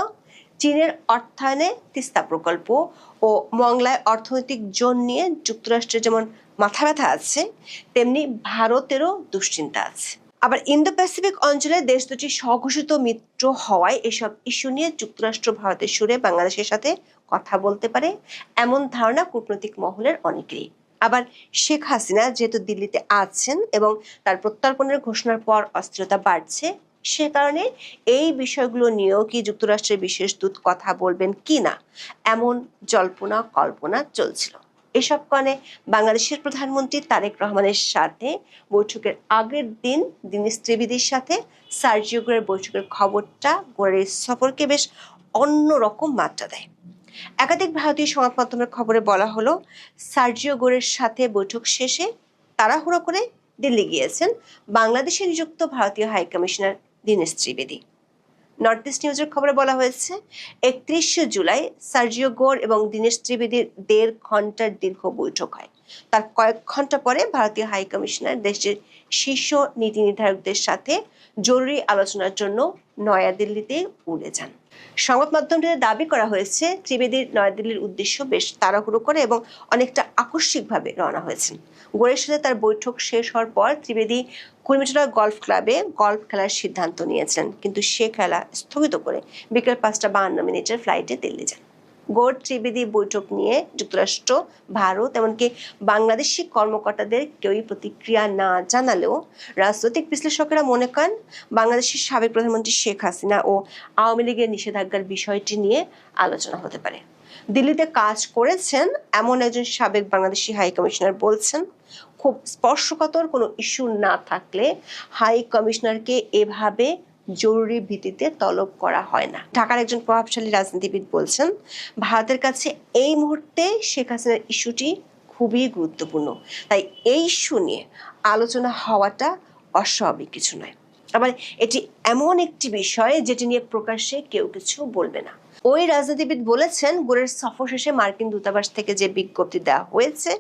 চীনের অর্থায়নে তিস্তা প্রকল্প ও মংলায় অর্থনৈতিক জোন নিয়ে যুক্তরাষ্ট্রের যেমন মাথা ব্যথা আছে, তেমনি ভারতেরও দুশ্চিন্তা আছে। আবার ইন্দো প্যাসিফিক অঞ্চলে দেশ দুটি স্বঘোষিত মিত্র হওয়ায় এসব ইস্যু নিয়ে যুক্তরাষ্ট্র ভারতের সুরে বাংলাদেশের সাথে কথা বলতে পারে, এমন ধারণা কূটনৈতিক মহলের অনেকেরই। আবার শেখ হাসিনা যেহেতু দিল্লিতে আছেন এবং তার প্রত্যর্পণের ঘোষণার পর অস্থিরতা বাড়ছে, সে কারণে এই বিষয়গুলো নিয়েও কি যুক্তরাষ্ট্রের বিশেষ দূত কথা বলবেন কিনা, এমন জল্পনা কল্পনা চলছিল। এসব কারণে বাংলাদেশের প্রধানমন্ত্রী তারেক রহমানের সাথে বৈঠকের আগের দিন দীনেশ ত্রিবেদীর সাথে সার্জিও গোরের বৈঠকের খবরটা গোরের সফরকে বেশ অন্যরকম মাত্রা দেয়। একাধিক ভারতীয় সংবাদ মাধ্যমের খবরে বলা হলো, সার্জিও গোরের সাথে বৈঠক শেষে তাড়াহুড়ো করে দিল্লি গিয়েছেন বাংলাদেশে নিযুক্ত ভারতীয় high commissioner Dinesh Trivedi. North east নিউজের খবরে বলা হয়েছে, 31 জুলাই সার্জিও গোর এবং দীনেশ ত্রিবেদীর 1.5 ঘন্টার দীর্ঘ বৈঠক হয়। তার কয়েক ঘন্টা পরে ভারতীয় হাইকমিশনার দেশের শীর্ষ নীতি নির্ধারকদের সাথে জরুরি আলোচনার জন্য নয়াদিল্লিতে উড়ে যান। সংবাদ মাধ্যমটিতে দাবি করা হয়েছে, ত্রিবেদীর নয়াদিল্লির উদ্দেশ্য বেশ তাড়াহুড়ো করে এবং অনেকটা আকস্মিকভাবে রওনা হয়েছেন। গোরের সাথে তার বৈঠক শেষ হওয়ার পর ত্রিবেদী কুর্মিটোলা গলফ ক্লাবে গলফ খেলার সিদ্ধান্ত নিয়েছেন, কিন্তু সে খেলা স্থগিত করে বিকেল 5:52 ফ্লাইটে দিল্লি যান। গোর ত্রিবেদী বৈঠক নিয়ে যুক্তরাষ্ট্র, ভারত এমনকি বাংলাদেশি কর্মকর্তাদের কেউই প্রতিক্রিয়া না জানালেও রাজনৈতিক বিশ্লেষকেরা মনে করেন, বাংলাদেশের সাবেক প্রধানমন্ত্রী শেখ হাসিনা ও আওয়ামী লীগের নিষেধাজ্ঞার বিষয়টি নিয়ে আলোচনা হতে পারে। দিল্লিতে কাজ করেছেন এমন একজন সাবেক বাংলাদেশি হাই কমিশনার বলছেন, খুব স্পর্শকাতর কোনো ইস্যু না থাকলে হাই কমিশনারকে এভাবে জরুরি ভিত্তিতে তলব করা হয় না। ঢাকার একজন প্রভাবশালী রাজনীতিবিদ বলছেন, ভারতের কাছে এই মুহূর্তে শেখ হাসিনার ইস্যুটি খুবই গুরুত্বপূর্ণ, তাই এই ইস্যু নিয়ে আলোচনা হওয়াটা অস্বাভাবিক কিছু নয়। আবার এটি এমন একটি বিষয় যেটি নিয়ে প্রকাশ্যে কেউ কিছু বলবে না। ওই রাজনীতিবিদ বলেছেন, গোরের সফর শেষে মার্কিন দূতাবাস থেকে যে বিজ্ঞপ্তি দেওয়া হয়েছে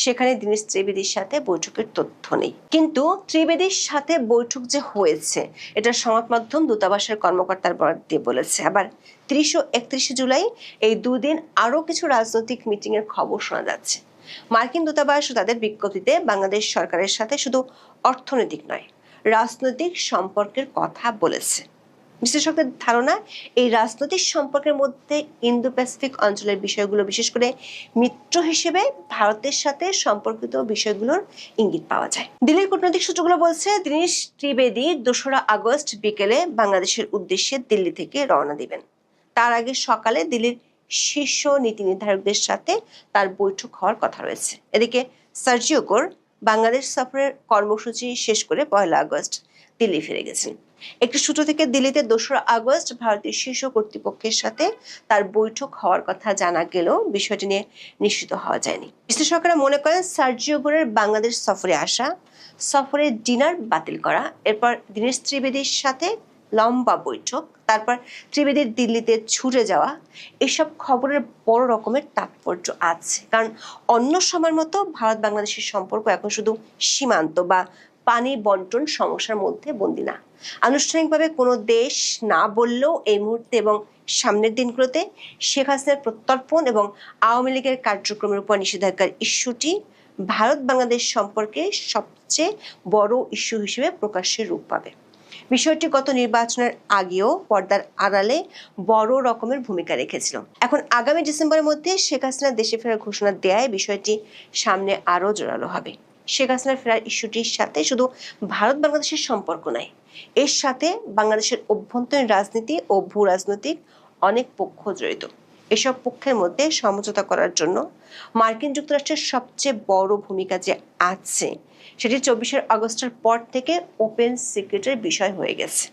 সেখানে দীনেশ ত্রিবেদীর সাথে বৈঠকের তথ্য নেই। কিন্তু ত্রিবেদীর সাথে বৈঠক যে হয়েছে এটা সংবাদ মাধ্যম দূতাবাসের কর্মকর্তার বরাত দিয়ে বলেছে। আবার 30 ও 31 জুলাই এই দুদিন আরো কিছু রাজনৈতিক মিটিং এর খবর শোনা যাচ্ছে। মার্কিন দূতাবাস তাদের বিজ্ঞপ্তিতে বাংলাদেশ সরকারের সাথে শুধু অর্থনৈতিক নয়, রাজনৈতিক সম্পর্কের কথা বলেছে। বিশ্লেষকদের ধারণা, এই রাজনৈতিক সম্পর্কের মধ্যে ইন্দো প্যাসিফিক অঞ্চলের বিষয়গুলো, বিশেষ করে মিত্র হিসেবে ভারতের সাথে সম্পর্কিত বিষয়গুলোর ইঙ্গিত পাওয়া যায়। দিল্লির কূটনৈতিক সূত্রগুলো বলছে, দীনেশ ত্রিবেদী 2 আগস্ট বিকেলে বাংলাদেশের উদ্দেশ্যে দিল্লি থেকে রওনা দিবেন। তার আগে সকালে দিল্লির শীর্ষ নীতি নির্ধারকদের সাথে তার বৈঠক হওয়ার কথা রয়েছে। এদিকে সার্জিও গোর বাংলাদেশ সফরের কর্মসূচি শেষ করে 1 আগস্ট দিল্লি ফিরে গেছেন। একটি সূত্র থেকে দিল্লিতে 2 আগস্ট ভারতীয় শীর্ষ কর্তৃপক্ষের সাথে তার বৈঠক হওয়ার কথা জানা গেলেও বিষয়টি নিয়ে নিশ্চিত হওয়া যায়নি। বিশ্লেষকেরা মনে করেন সার্জিও গোরের বাংলাদেশ সফরে আসা, সফরের ডিনার বাতিল করা, এরপর দীনেশ ত্রিবেদীর সাথে লম্বা বৈঠক, তারপর ত্রিবেদীর দিল্লিতে ছুটে যাওয়া, এসব খবরের বড় রকমের তাৎপর্য আছে। কারণ অন্য সময়ের মতো ভারত বাংলাদেশের সম্পর্ক এখন শুধু সীমান্ত বা পানি বন্টন সমস্যার মধ্যে বন্দী না। আনুষ্ঠানিকভাবে কোনো দেশ না বললেও এই মুহূর্তে এবং সামনের দিনগুলোতে শেখ হাসিনার প্রত্যর্পণ এবং আওয়ামী লীগের কার্যক্রমের উপর নিষেধাজ্ঞার ইস্যুটি ভারত বাংলাদেশ সম্পর্কে সবচেয়ে বড় ইস্যু হিসেবে প্রকাশ্যে রূপ পাবে। বিষয়টি গত নির্বাচনের আগেও পর্দার আড়ালে বড় রকমের ভূমিকা রেখেছিল। এখন আগামী ডিসেম্বরের মধ্যে শেখ হাসিনা দেশে ফেরার ঘোষণা দেয় বিষয়টি সামনে আরো জোরালো হবে। শেখ হাসিনার ফেরার ইস্যুটির সাথে শুধু ভারত বাংলাদেশের সম্পর্ক নাই, এর সাথে বাংলাদেশের অভ্যন্তরীণ রাজনীতি ও ভূ রাজনৈতিক অনেক পক্ষ জড়িত। এসব পক্ষের মধ্যে সমঝোতা করার জন্য মার্কিন যুক্তরাষ্ট্রের সবচেয়ে বড় ভূমিকা যে আছে সেটি 24 আগস্টের পর থেকে ওপেন সিক্রেটের বিষয় হয়ে গেছে।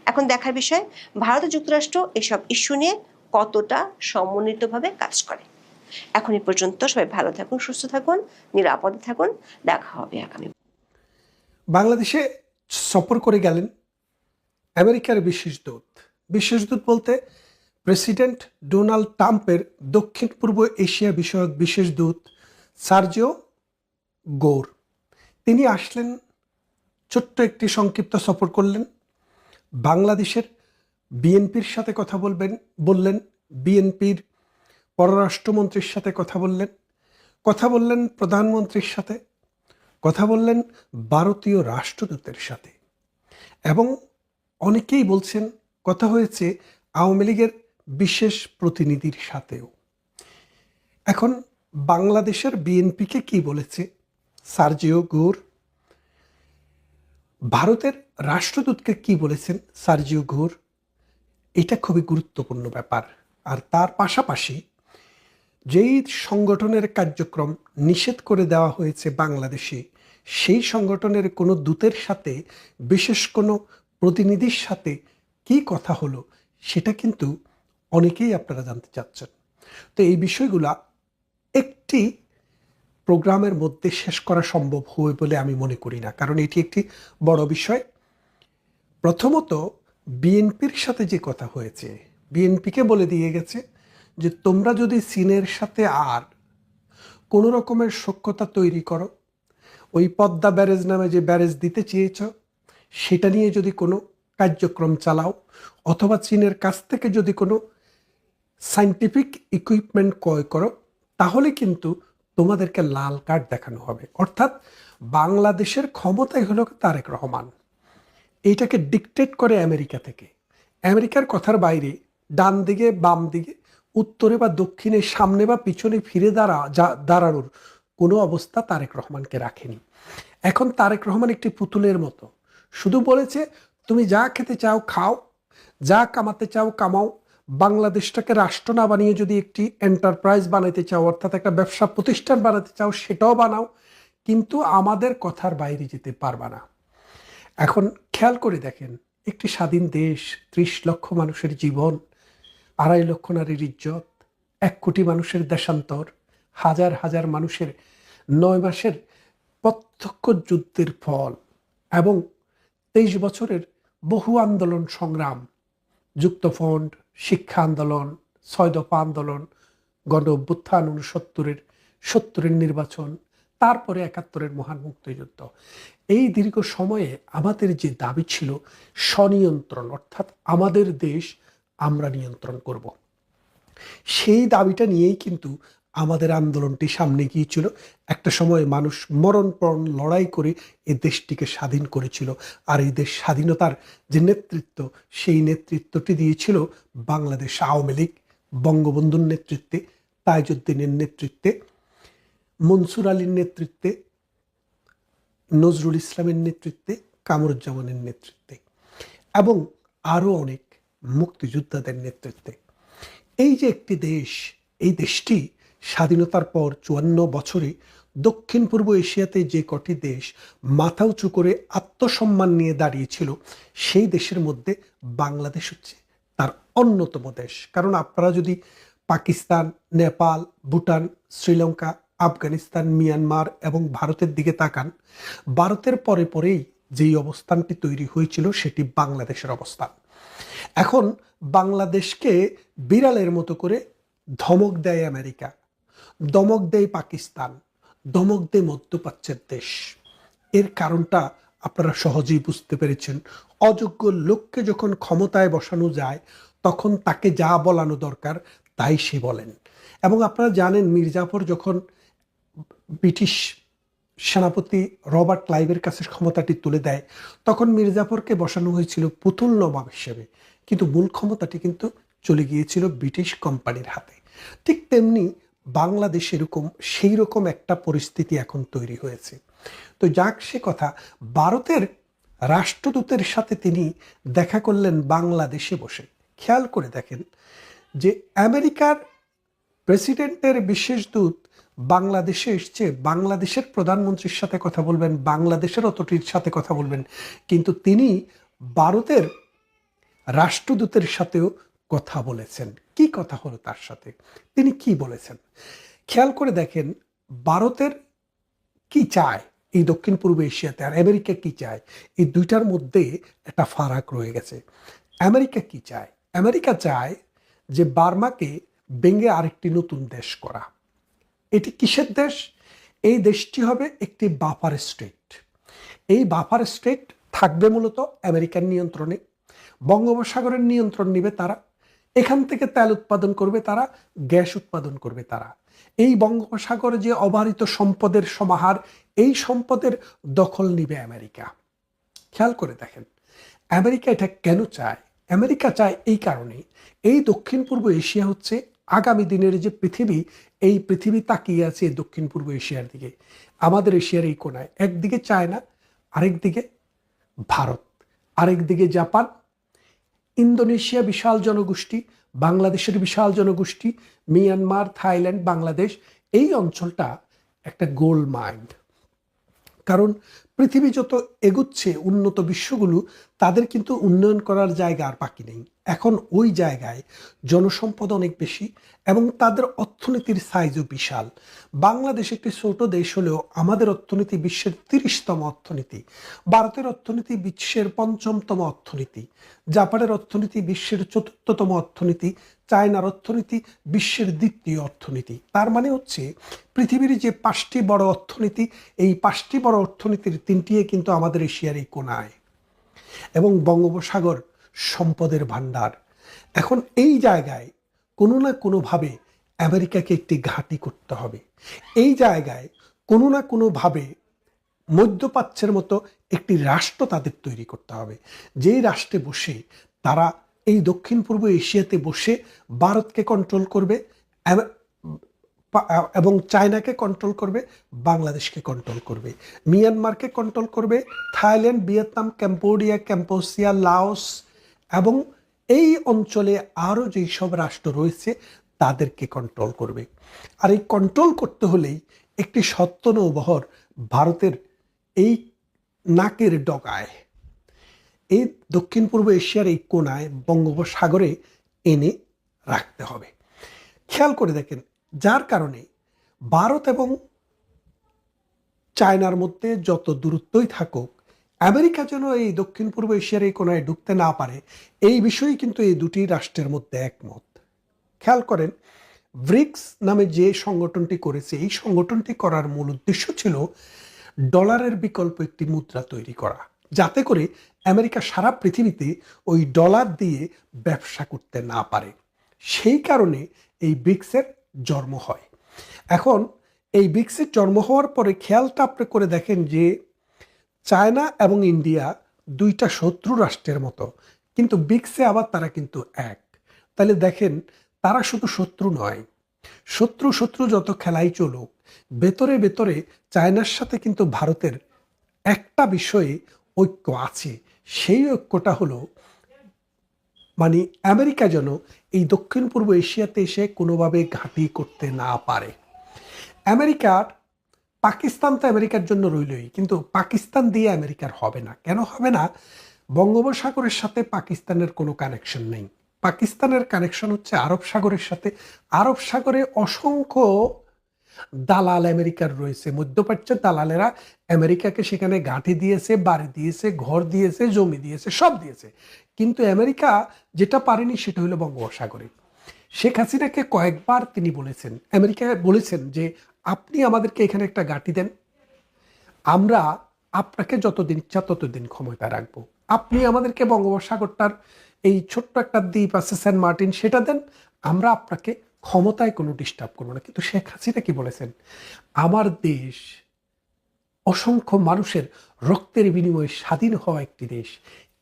এখন দেখার বিষয় ভারত ও যুক্তরাষ্ট্র এসব ইস্যু নিয়ে কতটা সমন্বিতভাবে কাজ করে। এখন এই পর্যন্ত সবাই ভালো থাকুন, সুস্থ থাকুন, নিরাপদে থাকুন। দেখা হবে আগামী। বাংলাদেশে সফর করে গেলেন আমেরিকার বিশেষ দূত। বিশেষ দূত বলতে প্রেসিডেন্ট ডোনাল্ড ট্রাম্পের দক্ষিণ পূর্ব এশিয়া বিষয়ক বিশেষ দূত সার্জিও গোর। তিনি আসলেন, ছোট্ট একটি সংক্ষিপ্ত সফর করলেন, বাংলাদেশের বিএনপির সাথে কথা বললেন, বিএনপির পররাষ্ট্রমন্ত্রীর সাথে কথা বললেন প্রধানমন্ত্রীর সাথে, কথা বললেন ভারতীয় রাষ্ট্রদূতের সাথে, এবং অনেকেই বলছেন কথা হয়েছে আওয়ামী লীগের বিশেষ প্রতিনিধির সাথেও। এখন বাংলাদেশের বিএনপিকে কি বলেছে সার্জিও গোর, ভারতের রাষ্ট্রদূতকে কি বলেছেন সার্জিও গোর, এটা খুবই গুরুত্বপূর্ণ ব্যাপার। আর তার পাশাপাশি যেই সংগঠনের কার্যক্রম নিষেধ করে দেওয়া হয়েছে বাংলাদেশে, সেই সংগঠনের কোনো দূতের সাথে, বিশেষ কোনো প্রতিনিধির সাথে কি কথা হলো সেটা কিন্তু অনেকেই আপনারা জানতে চাচ্ছেন। তো এই বিষয়গুলা একটি প্রোগ্রামের মধ্যে শেষ করা সম্ভব হবে বলে আমি মনে করি না, কারণ এটি একটি বড় বিষয়। প্রথমত বিএনপির সাথে যে কথা হয়েছে, বিএনপিকে বলে দিয়ে গেছে যে তোমরা যদি চীনের সাথে আর কোনো রকমের সখ্যতা তৈরি করো, ওই পদ্মা ব্যারেজ নামে যে ব্যারেজ দিতে চেয়েছ সেটা নিয়ে যদি কোনো কার্যক্রম চালাও, অথবা চীনের কাছ থেকে যদি কোনো সায়েন্টিফিক ইকুইপমেন্ট ক্রয় করো, তাহলে কিন্তু তোমাদেরকে লাল কার্ড দেখানো হবে। অর্থাৎ বাংলাদেশের ক্ষমতাই হলো তারেক রহমান, এইটাকে ডিকটেট করে আমেরিকা থেকে। আমেরিকার কথার বাইরে ডান দিকে, বাম দিকে, উত্তরে বা দক্ষিণে, সামনে বা পিছনে ফিরে দাঁড়ানোর কোনো অবস্থা তারেক রহমানকে রাখেনি। এখন তারেক রহমান একটি পুতুলের মতো, শুধু বলেছে তুমি যা খেতে চাও খাও, যা কামাতে চাও কামাও, বাংলাদেশটাকে রাষ্ট্র না বানিয়ে যদি একটি এন্টারপ্রাইজ বানাতে চাও, অর্থাৎ একটা ব্যবসা প্রতিষ্ঠান বানাতে চাও, সেটাও বানাও, কিন্তু আমাদের কথার বাইরে যেতে পারবা না। এখন খেয়াল করে দেখেন, একটি স্বাধীন দেশ, 30 লক্ষ মানুষের জীবন, 2.5 লক্ষ নারীর ইজ্জত, 1 কোটি মানুষের দেশান্তর, হাজার হাজার মানুষের 9 মাসের প্রত্যক্ষ যুদ্ধের ফল, এবং 23 বছরের বহু আন্দোলন সংগ্রাম, যুক্তফ্রন্ট, শিক্ষা আন্দোলন, 6 দফা আন্দোলন, গণ অভ্যুত্থান 69-70 নির্বাচন, তারপরে 71 মহান মুক্তিযুদ্ধ। এই দীর্ঘ সময়ে আমাদের যে দাবি ছিল স্বনিয়ন্ত্রণ, অর্থাৎ আমাদের দেশ আমরা নিয়ন্ত্রণ করব, সেই দাবিটা নিয়েই কিন্তু আমাদের আন্দোলনটি সামনে গিয়েছিল। একটা সময় মানুষ মরণপণ লড়াই করে এই দেশটিকে স্বাধীন করেছিল। আর এই দেশ স্বাধীনতার যে নেতৃত্ব, সেই নেতৃত্বটি দিয়েছিল বাংলাদেশ আওয়ামী লীগ, বঙ্গবন্ধুর নেতৃত্বে, তাইজউদ্দিনের নেতৃত্বে, মনসুর আলীর নেতৃত্বে, নজরুল ইসলামের নেতৃত্বে, কামরুজ্জামানের নেতৃত্বে, এবং আরও অনেক মুক্তিযোদ্ধাদের নেতৃত্বে। এই যে একটি দেশ, এই দেশটি স্বাধীনতার পর 54 বছরে দক্ষিণ পূর্ব এশিয়াতে যে কটি দেশ মাথা উঁচু করে আত্মসম্মান নিয়ে দাঁড়িয়েছিল, সেই দেশের মধ্যে বাংলাদেশ হচ্ছে তার অন্যতম দেশ। কারণ আপনারা যদি পাকিস্তান, নেপাল, ভুটান, শ্রীলঙ্কা, আফগানিস্তান, মিয়ানমার এবং ভারতের দিকে তাকান, ভারতের পরে পরেই যেই অবস্থানটি তৈরি হয়েছিল সেটি বাংলাদেশের অবস্থান। এখন বাংলাদেশকে বিড়ালের মতো করে ধমক দেয় আমেরিকা, দমক দেয় পাকিস্তান, দমক দেয় মধ্যপ্রাচ্যের দেশ। এর কারণটা আপনারা সহজেই বুঝতে পেরেছেন। অযোগ্য লোককে যখন ক্ষমতায় বসানো যায় তখন তাকে যা বলানো দরকার তাই সে বলেন। এবং আপনারা জানেন, মির্জাফর যখন ব্রিটিশ সেনাপতি রবার্ট ক্লাইভের কাছে ক্ষমতাটি তুলে দেয়, তখন মির্জাফরকে বসানো হয়েছিল পুতুল নবাব হিসেবে, কিন্তু মূল ক্ষমতাটি কিন্তু চলে গিয়েছিল ব্রিটিশ কোম্পানির হাতে। ঠিক তেমনি বাংলাদেশ এরকম সেই রকম একটা পরিস্থিতি এখন তৈরি হয়েছে। তো যাক সে কথা, ভারতের রাষ্ট্রদূতের সাথে তিনি দেখা করলেন বাংলাদেশে বসে। খেয়াল করে দেখেন যে আমেরিকার প্রেসিডেন্টের বিশেষ দূত বাংলাদেশে এসছে, বাংলাদেশের প্রধানমন্ত্রীর সাথে কথা বলবেন, বাংলাদেশের অথরিটির সাথে কথা বলবেন, কিন্তু তিনি ভারতের রাষ্ট্রদূতের সাথেও কথা বলেছেন। কি কথা হলো তার সাথে, তিনি কি বলেছেন খেয়াল করে দেখেন। ভারতের কি চায় এই দক্ষিণ পূর্ব এশিয়াতে, আর আমেরিকা কি চায়, এই দুইটার মধ্যে একটা ফারাক রয়ে গেছে। আমেরিকা কি চায়? আমেরিকা চায় যে বার্মাকে ভেঙে আরেকটি নতুন দেশ করা। এটি কিসের দেশ? এই দেশটি হবে একটি বাফার স্টেট। এই বাফার স্টেট থাকবে মূলত আমেরিকার নিয়ন্ত্রণে। বঙ্গোপসাগরের নিয়ন্ত্রণ নেবে তারা, এখান থেকে তেল উৎপাদন করবে তারা, গ্যাস উৎপাদন করবে তারা। এই বঙ্গোপসাগরে যে অবারিত সম্পদের সমাহার, এই সম্পদের দখল নিবে আমেরিকা। খেয়াল করে দেখেন আমেরিকা এটা কেন চায়। আমেরিকা চায় এই কারণে, এই দক্ষিণ পূর্ব এশিয়া হচ্ছে আগামী দিনের যে পৃথিবী, এই পৃথিবী তাকিয়ে আছে দক্ষিণ পূর্ব এশিয়ার দিকে। আমাদের এশিয়ার এই কোনায় একদিকে চায়না, আরেকদিকে ভারত, আরেকদিকে জাপান, ইন্দোনেশিয়া বিশাল জনগোষ্ঠী, বাংলাদেশের বিশাল জনগোষ্ঠী, মিয়ানমার, থাইল্যান্ড, বাংলাদেশ। এই অঞ্চলটা একটা গোল্ড মাইন। কারণ পৃথিবী যত এগুচ্ছে, উন্নত বিশ্বগুলো, তাদের কিন্তু উন্নয়ন করার জায়গা আর বাকি নেই। এখন ওই জায়গায় জনসম্পদ অনেক বেশি এবং তাদের অর্থনীতির সাইজও বিশাল। বাংলাদেশ একটি ছোট দেশ হলেও আমাদের অর্থনীতি বিশ্বের 30তম অর্থনীতি, ভারতের অর্থনীতি বিশ্বের 5মতম অর্থনীতি, জাপানের অর্থনীতি বিশ্বের 4র্থতম অর্থনীতি, চায়নার অর্থনীতি বিশ্বের 2য় অর্থনীতি। তার মানে হচ্ছে পৃথিবীর যে 5টি বড় অর্থনীতি, এই 5টি বড় অর্থনীতির 3টি কিন্তু আমাদের এশিয়ার এই কোনায়, এবং বঙ্গোপসাগর সম্পদের ভান্ডার। এখন এই জায়গায় কোনো না কোনোভাবে আমেরিকাকে একটি ঘাঁটি করতে হবে। এই জায়গায় কোনো না কোনোভাবে মধ্যপ্রাচ্যের মতো একটি রাষ্ট্র তাদের তৈরি করতে হবে, যেই রাষ্ট্রে বসে তারা এই দক্ষিণ পূর্ব এশিয়াতে বসে ভারতকে কন্ট্রোল করবে এবং চায়নাকে কন্ট্রোল করবে, বাংলাদেশকে কন্ট্রোল করবে, মিয়ানমারকে কন্ট্রোল করবে, থাইল্যান্ড, ভিয়েতনাম, ক্যাম্বোডিয়া, ক্যাম্পোসিয়া, লাওস এবং এই অঞ্চলে আরও যেই সব রাষ্ট্র রয়েছে তাদেরকে কন্ট্রোল করবে। আর এই কন্ট্রোল করতে হলেই একটি সত্য নৌবহর ভারতের এই নাকের ডগায়, এই দক্ষিণ পূর্ব এশিয়ার এই কোনায় বঙ্গোপসাগরে এনে রাখতে হবে। খেয়াল করে দেখেন, যার কারণে ভারত এবং চায়নার মধ্যে যত দূরত্বই থাকুক, আমেরিকা যেন এই দক্ষিণ পূর্ব এশিয়ার এই কোনায় ঢুকতে না পারে, এই বিষয়ে কিন্তু এই দুটি রাষ্ট্রের মধ্যে একমত। খেয়াল করেন, ব্রিক্স নামে যে সংগঠনটি করেছে, এই সংগঠনটি করার মূল উদ্দেশ্য ছিল ডলারের বিকল্প একটি মুদ্রা তৈরি করা, যাতে করে আমেরিকা সারা পৃথিবীতে ওই ডলার দিয়ে ব্যবসা করতে না পারে। সেই কারণে এই ব্রিক্সের জন্ম হয়। এখন এই ব্রিক্সের জন্ম হওয়ার পরে খেয়ালটা আপনি করে দেখেন যে চায়না এবং ইন্ডিয়া দুইটা শত্রু রাষ্ট্রের মতো, কিন্তু ব্রিক্সে আবার তারা কিন্তু এক। তাহলে দেখেন, তারা শুধু শত্রু নয়, শত্রু শত্রু যত খেলাই চলুক, ভেতরে ভেতরে চায়নার সাথে কিন্তু ভারতের একটা বিষয়ে ঐক্য আছে। সেই ঐক্যটা হলো মানে আমেরিকা যেন এই দক্ষিণ পূর্ব এশিয়াতে এসে কোনোভাবে ঘাঁটি করতে না পারে। আমেরিকার পাকিস্তান তো আমেরিকার জন্য রইলই, কিন্তু পাকিস্তান দিয়ে আমেরিকার হবে না। কেন হবে না? বঙ্গোপসাগরের সাথে পাকিস্তানের কোনো কানেকশন নেই। পাকিস্তানের কানেকশন হচ্ছে আরব সাগরের সাথে। আরব সাগরে অসংখ্য দালাল আমেরিকার রয়েছে। মধ্যপ্রাচ্যের দালালেরা আমেরিকাকে সেখানে ঘাঁটি দিয়েছে, বাড়ি দিয়েছে, ঘর দিয়েছে, জমি দিয়েছে, সব দিয়েছে। কিন্তু আমেরিকা যেটা পারেনি সেটা হলো বঙ্গোপসাগরে। শেখ হাসিনাকে কয়েকবার তিনি বলেছেন, আমেরিকা বলেছেন যে আপনি আমাদেরকে এখানে একটা ঘাঁটি দেন, আমরা আপনাকে যতদিন ইচ্ছা ততদিন ক্ষমতায় রাখবো। আপনি আমাদেরকে বঙ্গোপসাগরটার এই ছোট্ট একটা দ্বীপ আছে সেন্ট মার্টিন, সেটা দেন, আমরা আপনাকে ক্ষমতায় কোনো ডিস্টার্ব করবো না। কিন্তু শেখ হাসিনা কি বলেছেন? আমার দেশ অসংখ্য মানুষের রক্তের বিনিময়ে স্বাধীন হওয়া একটি দেশ,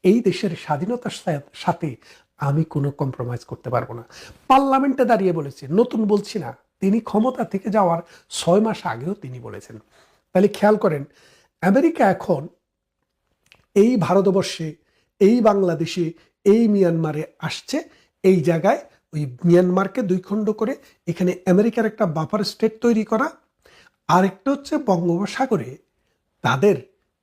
এই দেশের স্বাধীনতার সাথে আমি কোনো কম্প্রোমাইজ করতে পারবো না। পার্লামেন্টে দাঁড়িয়ে বলেছে, নতুন বলছি না, তিনি ক্ষমতা থেকে যাওয়ার 6 মাস আগেও তিনি বলেছেন। তাহলে খেয়াল করেন, আমেরিকা এখন এই ভারতবর্ষে, এই বাংলাদেশে, এই মিয়ানমারে আসছে। এই জায়গায় ওই মিয়ানমারকে 2 খণ্ড করে এখানে আমেরিকার একটা বাফার স্টেট তৈরি করা, আর একটা হচ্ছে বঙ্গোপসাগরে তাদের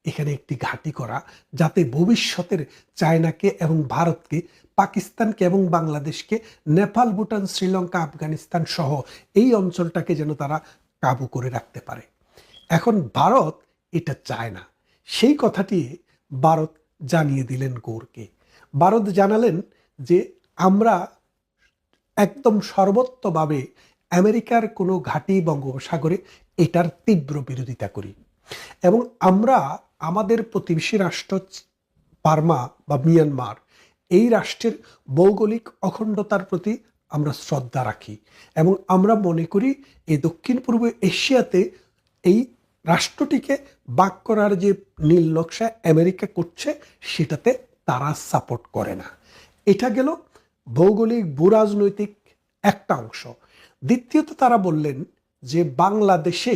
এখানে একটি ঘাঁটি করা, যাতে ভবিষ্যতের চায়নাকে এবং ভারতকে, পাকিস্তানকে এবং বাংলাদেশকে, নেপাল, ভুটান, শ্রীলঙ্কা, আফগানিস্তান সহ এই অঞ্চলটাকে যেন তারা কাবু করে রাখতে পারে। এখন ভারত এটা চায় না। সেই কথাটি ভারত জানিয়ে দিলেন গৌরকে। ভারত জানালেন যে আমরা একদম সর্বত্রভাবে আমেরিকার কোনো ঘাঁটি বঙ্গোপসাগরে এটার তীব্র বিরোধিতা করি, এবং আমরা আমাদের প্রতিবেশী রাষ্ট্র বার্মা বা মিয়ানমার, এই রাষ্ট্রের ভৌগোলিক অখণ্ডতার প্রতি আমরা শ্রদ্ধা রাখি, এবং আমরা মনে করি এই দক্ষিণ পূর্ব এশিয়াতে এই রাষ্ট্রটিকে বাক করার যে নীল নকশা আমেরিকা করছে সেটাতে তারা সাপোর্ট করে না। এটা গেল ভৌগোলিক ভূরাজনৈতিক একটা অংশ। দ্বিতীয়ত তারা বললেন যে বাংলাদেশে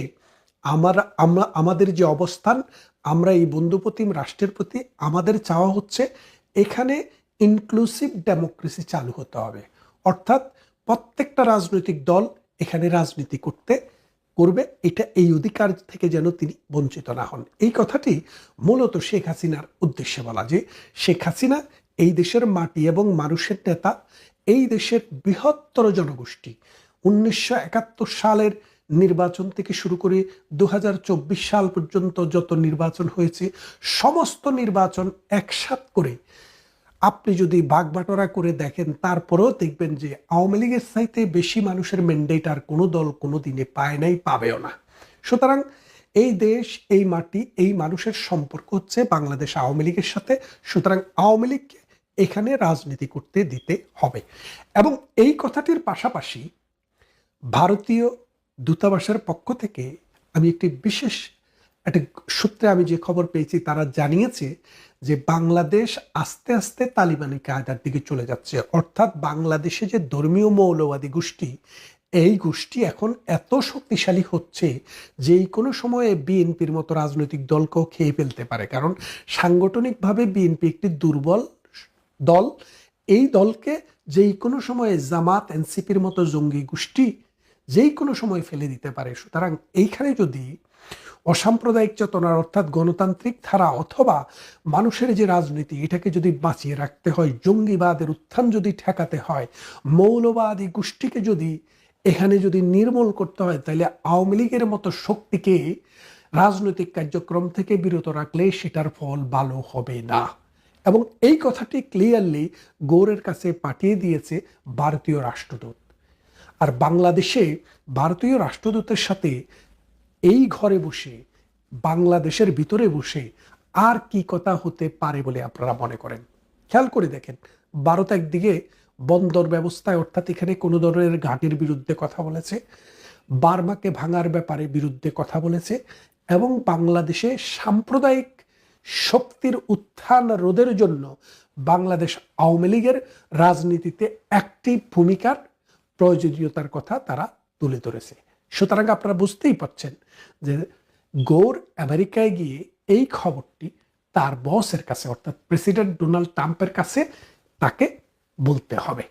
আমাদের যে অবস্থান, আমরা এই বন্ধুপ্রতিম রাষ্ট্রের প্রতি আমাদের চাওয়া হচ্ছে এখানে ইনক্লুসিভ ডেমোক্রেসি চালু হতে হবে, অর্থাৎ প্রত্যেকটা রাজনৈতিক দল এখানে রাজনীতি করবে, এটা এই অধিকার থেকে যেন তিনি বঞ্চিত না হন। এই কথাটি মূলত শেখ হাসিনার উদ্দেশ্যে বলা, যে শেখ হাসিনা এই দেশের মাটি এবং মানুষের নেতা, এই দেশের বৃহত্তর জনগোষ্ঠী। 1971 সালের নির্বাচন থেকে শুরু করে 2024 সাল পর্যন্ত যত নির্বাচন হয়েছে, সমস্ত নির্বাচন একসাথ করে আপনি যদি ভাগবাটোয়ারা করে দেখেন, তারপরেও দেখবেন যে আওয়ামী লীগের চাইতে বেশি মানুষের ম্যান্ডেট আর কোনো দল কোনো দিনে পায় নাই, পাবেও না। সুতরাং এই দেশ, এই মাটি, এই মানুষের সম্পর্ক হচ্ছে বাংলাদেশ আওয়ামী লীগের সাথে। সুতরাং আওয়ামী লীগকে এখানে রাজনীতি করতে দিতে হবে। এবং এই কথাটির পাশাপাশি ভারতীয় দূতাবাসের পক্ষ থেকে আমি একটি বিশেষ একটা সূত্রে আমি যে খবর পেয়েছি, তারা জানিয়েছে যে বাংলাদেশ আস্তে আস্তে তালিবানি কায়দার দিকে চলে যাচ্ছে। অর্থাৎ বাংলাদেশে যে ধর্মীয় মৌলবাদী গোষ্ঠী, এই গোষ্ঠী এখন এত শক্তিশালী হচ্ছে যে কোনো সময়ে বিএনপির মতো রাজনৈতিক দলকেও খেয়ে ফেলতে পারে। কারণ সাংগঠনিকভাবে বিএনপি একটি দুর্বল দল। এই দলকে যেই কোনো সময়ে জামাত, এনসিপির মতো জঙ্গি গোষ্ঠী যেই কোনো সময় ফেলে দিতে পারে। সুতরাং এইখানে যদি অসাম্প্রদায়িক চেতনার, অর্থাৎ গণতান্ত্রিক ধারা অথবা মানুষের যে রাজনীতি, এটাকে যদি বাঁচিয়ে রাখতে হয়, জঙ্গিবাদের উত্থান যদি ঠেকাতে হয়, মৌলবাদী গোষ্ঠীকে যদি এখানে যদি নির্মূল করতে হয়, তাহলে আওয়ামী লীগের মতো শক্তিকে রাজনৈতিক কার্যক্রম থেকে বিরত রাখলে সেটার ফল ভালো হবে না। এবং এই কথাটি ক্লিয়ারলি গৌরের কাছে পাঠিয়ে দিয়েছে ভারতীয় রাষ্ট্রদূত। আর বাংলাদেশে ভারতীয় রাষ্ট্রদূতের সাথে এই ঘরে বসে, বাংলাদেশের ভিতরে বসে আর কি কথা হতে পারে বলে আপনারা মনে করেন? খেয়াল করে দেখেন, ভারত একদিকে বন্দর ব্যবস্থায়, অর্থাৎ এখানে কোনো ধরনের ঘাটির বিরুদ্ধে কথা বলেছে, বার্মাকে ভাঙার ব্যাপারে বিরুদ্ধে কথা বলেছে, এবং বাংলাদেশে সাম্প্রদায়িক শক্তির উত্থান রোধের জন্য বাংলাদেশ আওয়ামী লীগের রাজনীতিতে একটি ভূমিকার প্রয়োজনীয়তার কথা তারা তুলে ধরেছে। সুতরাং আপনারা বুঝতেই পারছেন যে গৌর আমেরিকায় গিয়ে এই খবরটি তার বসের কাছে, অর্থাৎ প্রেসিডেন্ট ডোনাল্ড ট্রাম্পের কাছে তাকে বলতে হবে।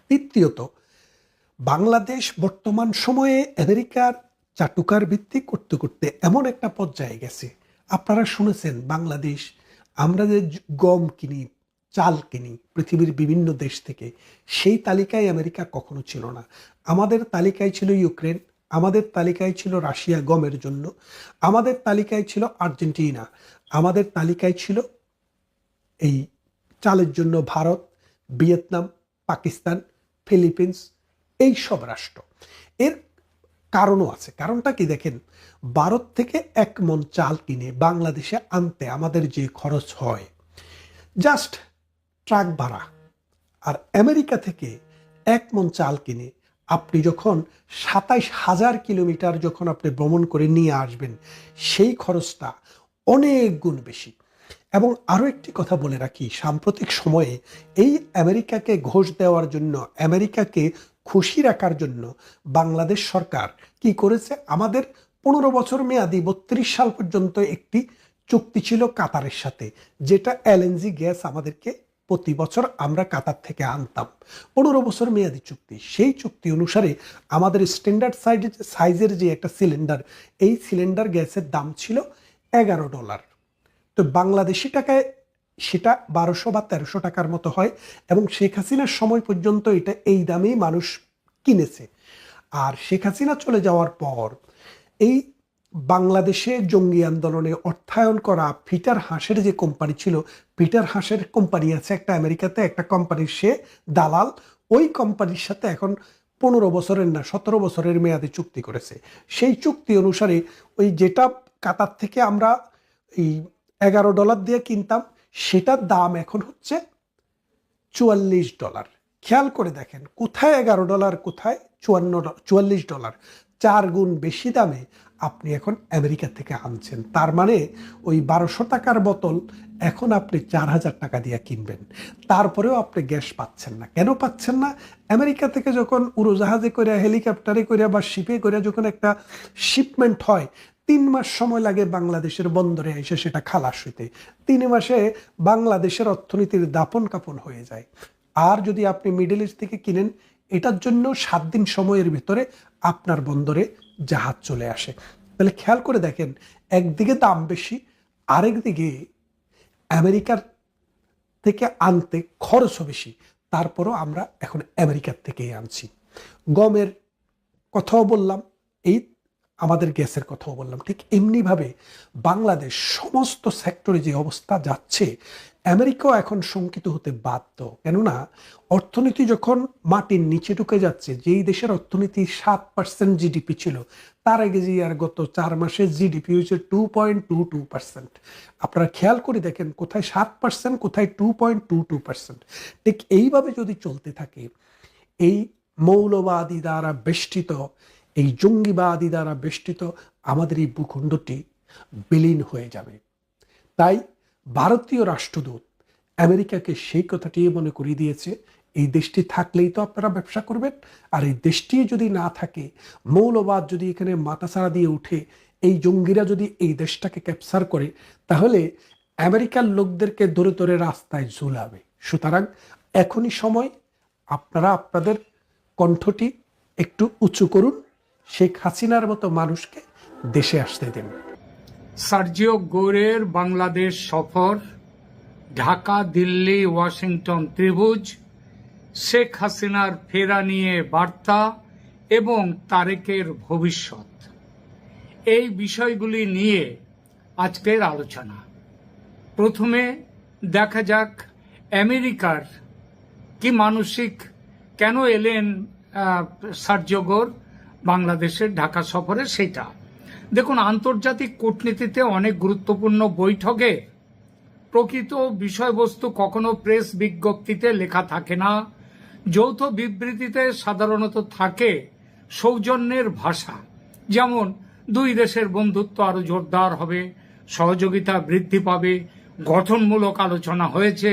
তৃতীয়ত, বাংলাদেশ বর্তমান সময়ে আমেরিকার চাটুকার ভিত্তি করতে করতে এমন একটা পর্যায়ে গেছে, আপনারা শুনেছেন বাংলাদেশ আমরা যে গম কিনি, চাল কিনি পৃথিবীর বিভিন্ন দেশ থেকে, সেই তালিকায় আমেরিকা কখনো ছিল না। আমাদের তালিকায় ছিল ইউক্রেন, আমাদের তালিকায় ছিল রাশিয়া গমের জন্য, আমাদের তালিকায় ছিল আর্জেন্টিনা, আমাদের তালিকায় ছিল এই চালের জন্য ভারত, ভিয়েতনাম, পাকিস্তান, ফিলিপিন্স, এই সব রাষ্ট্র। এর কারণও আছে। কারণটা কি দেখেন, ভারত থেকে 1 মণ চাল কিনে বাংলাদেশে আনতে আমাদের যে খরচ হয় জাস্ট ট্রাক ভাড়া, আর আমেরিকা থেকে 1 মণ চাল কিনে আপনি যখন 27,000 কিলোমিটার যখন আপনি ভ্রমণ করে নিয়ে আসবেন, সেই খরচটা অনেক গুণ বেশি। এবং আরও একটি কথা বলে রাখি, সাম্প্রতিক সময়ে এই আমেরিকাকে ঘোষ দেওয়ার জন্য, আমেরিকাকে খুশি রাখার জন্য বাংলাদেশ সরকার কি করেছে, আমাদের 15 বছর মেয়াদি 32 সাল পর্যন্ত একটি চুক্তি ছিল কাতারের সাথে, যেটা এলএনজি গ্যাস আমাদেরকে প্রতি বছর আমরা কাতার থেকে আনতাম। 15 বছর মেয়াদি চুক্তি। সেই চুক্তি অনুসারে আমাদের স্ট্যান্ডার্ড সাইজের যে একটা সিলিন্ডার, এই সিলিন্ডার গ্যাসের দাম ছিল $11। তো বাংলাদেশি টাকায় সেটা 1200 বা 1300 টাকার মতো হয়, এবং শেখ হাসিনার সময় পর্যন্ত এটা এই দামেই মানুষ কিনেছে। আর শেখ হাসিনা চলে যাওয়ার পর এই বাংলাদেশে জঙ্গি আন্দোলনে অর্থায়ন করা পিটার হাসের যে কোম্পানি ছিল, পিটার হাসের কোম্পানি আছে একটা আমেরিকাতে, একটা কোম্পানির সে দালাল, ওই কোম্পানির সাথে এখন 15 বছরের না 17 বছরের মেয়াদে চুক্তি করেছে। সেই চুক্তি অনুসারে ওই যেটা কাতার থেকে আমরা এই $11 দিয়ে কিনতাম, সেটার দাম এখন হচ্ছে $44। খেয়াল করে দেখেন, কোথায় $11, কোথায় $44, 4 গুণ বেশি দামে আপনি এখন আমেরিকা থেকে আনছেন। তার মানে ওই 1200 টাকার বোতল এখন আপনি 4000 টাকা দিয়ে কিনবেন, তারপরেও আপনি গ্যাস পাচ্ছেন না। কেন পাচ্ছেন না? আমেরিকা থেকে যখন উড়োজাহাজে করে, হেলিকপ্টারে করে বা শিপে করে যখন একটা শিপমেন্ট হয়, 3 মাস সময় লাগে বাংলাদেশের বন্দরে এসে সেটা খালাস হইতে। 3 মাসে বাংলাদেশের অর্থনীতির দাপন কাপন হয়ে যায়। আর যদি আপনি মিডল ইস্ট থেকে কিনেন, এটার জন্য 7 দিন সময়ের ভিতরে আপনার বন্দরে জাহাজ চলে আসে। তাহলে খেয়াল করে দেখেন, একদিকে দাম বেশি, আরেকদিকে আমেরিকার থেকে আনতে খরচও বেশি, তারপরও আমরা এখন আমেরিকার থেকেই আনছি। গমের কথাও বললাম, এই আমাদের গ্যাসের কথাও বললাম। ঠিক এমনিভাবে বাংলাদেশ সমস্ত সেক্টরে যে অবস্থা যাচ্ছে, আমেরিকাও এখন শঙ্কিত হতে বাধ্য। কেননা অর্থনীতি যখন মাটির নিচে ঢুকে যাচ্ছে, যেই দেশের অর্থনীতি 7% জিডিপি ছিল, তার আগে যে আর গত 4 মাসে জিডিপি হয়েছে 2.22%। আপনারা খেয়াল করে দেখেন, কোথায় 7%, কোথায় 2.22%। ঠিক এইভাবে যদি চলতে থাকে, এই মৌলবাদী দ্বারা বেষ্টিত, এই জঙ্গিবাদী দ্বারা বেষ্টিত আমাদের এই ভূখণ্ডটি বিলীন হয়ে যাবে। তাই ভারতীয় রাষ্ট্রদূত আমেরিকাকে সেই কথাটি মনে করিয়ে দিয়েছে, এই দেশটি থাকলেই তো আপনারা ব্যবসা করবেন, আর এই দেশটি যদি না থাকে, মৌলবাদ যদি এখানে মাথাছাড়া দিয়ে উঠে, এই জঙ্গিরা যদি এই দেশটাকে ক্যাপচার করে, তাহলে আমেরিকার লোকদেরকে ধরে ধরে রাস্তায় ঝুলাবে। সুতরাং এখনই সময়, আপনারা আপনাদের কণ্ঠটি একটু উঁচু করুন, শেখ হাসিনার মতো মানুষকে দেশে আসতে দেন। সার্জিও গোরের বাংলাদেশ সফর, ঢাকা, দিল্লি, ওয়াশিংটন ত্রিভুজ, শেখ হাসিনার ফেরা নিয়ে বার্তা এবং তারেকের ভবিষ্যৎ, এই বিষয়গুলি নিয়ে আজকের আলোচনা। প্রথমে দেখা যাক আমেরিকার কি মানসিক, কেন এলেন সার্জিও গোর বাংলাদেশের ঢাকা সফরে, সেটা দেখুন। আন্তর্জাতিক কূটনীতিতে অনেক গুরুত্বপূর্ণ বৈঠকে প্রকৃত বিষয়বস্তু কখনো প্রেস বিজ্ঞপ্তিতে লেখা থাকে না। যৌথ বিবৃতিতে সাধারণত থাকে সৌজন্যের ভাষা, যেমন 2 দেশের বন্ধুত্ব আরো জোরদার হবে, সহযোগিতা বৃদ্ধি পাবে, গঠনমূলক আলোচনা হয়েছে,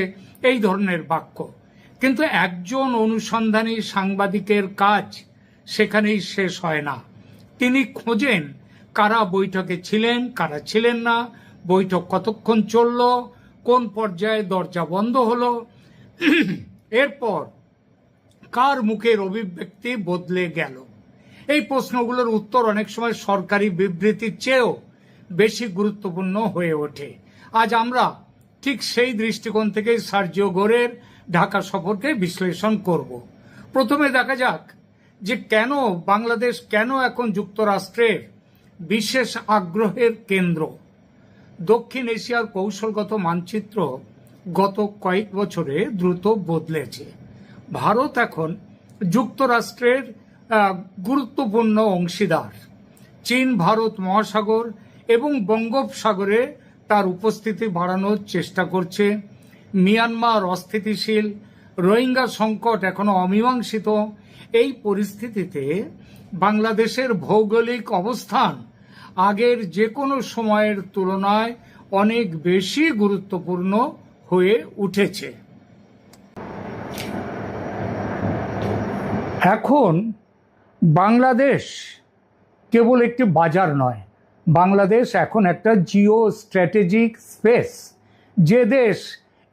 এই ধরনের বাক্য। কিন্তু একজন অনুসন্ধানী সাংবাদিকের কাজ সেখানেই শেষ হয় না। তিনি খোঁজেন কারা বৈঠকে ছিলেন, কারা ছিলেন না, বৈঠক কতক্ষণ চলল, কোন পর্যায়ে দরজা বন্ধ হলো, এরপর কার মুখের অভিব্যক্তি বদলে গেল। এই প্রশ্নগুলোর উত্তর অনেক সময় সরকারি বিবৃতির চেয়েও বেশি গুরুত্বপূর্ণ হয়ে ওঠে। আজ আমরা ঠিক সেই দৃষ্টিকোণ থেকেই সার্জিও গোরের ঢাকা সফরকে বিশ্লেষণ করব। প্রথমে দেখা যাক যে কেন বাংলাদেশ কেন এখন যুক্তরাষ্ট্রের বিশেষ আগ্রহের কেন্দ্র। দক্ষিণ এশিয়ার কৌশলগত মানচিত্র গত কয়েক বছরে দ্রুত বদলেছে। ভারত এখন যুক্তরাষ্ট্রের গুরুত্বপূর্ণ অংশীদার। চীন ভারত মহাসাগর এবং বঙ্গোপসাগরে তার উপস্থিতি বাড়ানোর চেষ্টা করছে। মিয়ানমার অস্থিতিশীল, রোহিঙ্গা সংকট এখনো অমীমাংসিত। এই পরিস্থিতিতে বাংলাদেশের ভৌগোলিক অবস্থান আগের যে কোনো সময়ের তুলনায় অনেক বেশি গুরুত্বপূর্ণ হয়ে উঠেছে। এখন বাংলাদেশ কেবল একটি বাজার নয়, বাংলাদেশ এখন একটা জিও স্ট্র্যাটেজিক স্পেস। যে দেশ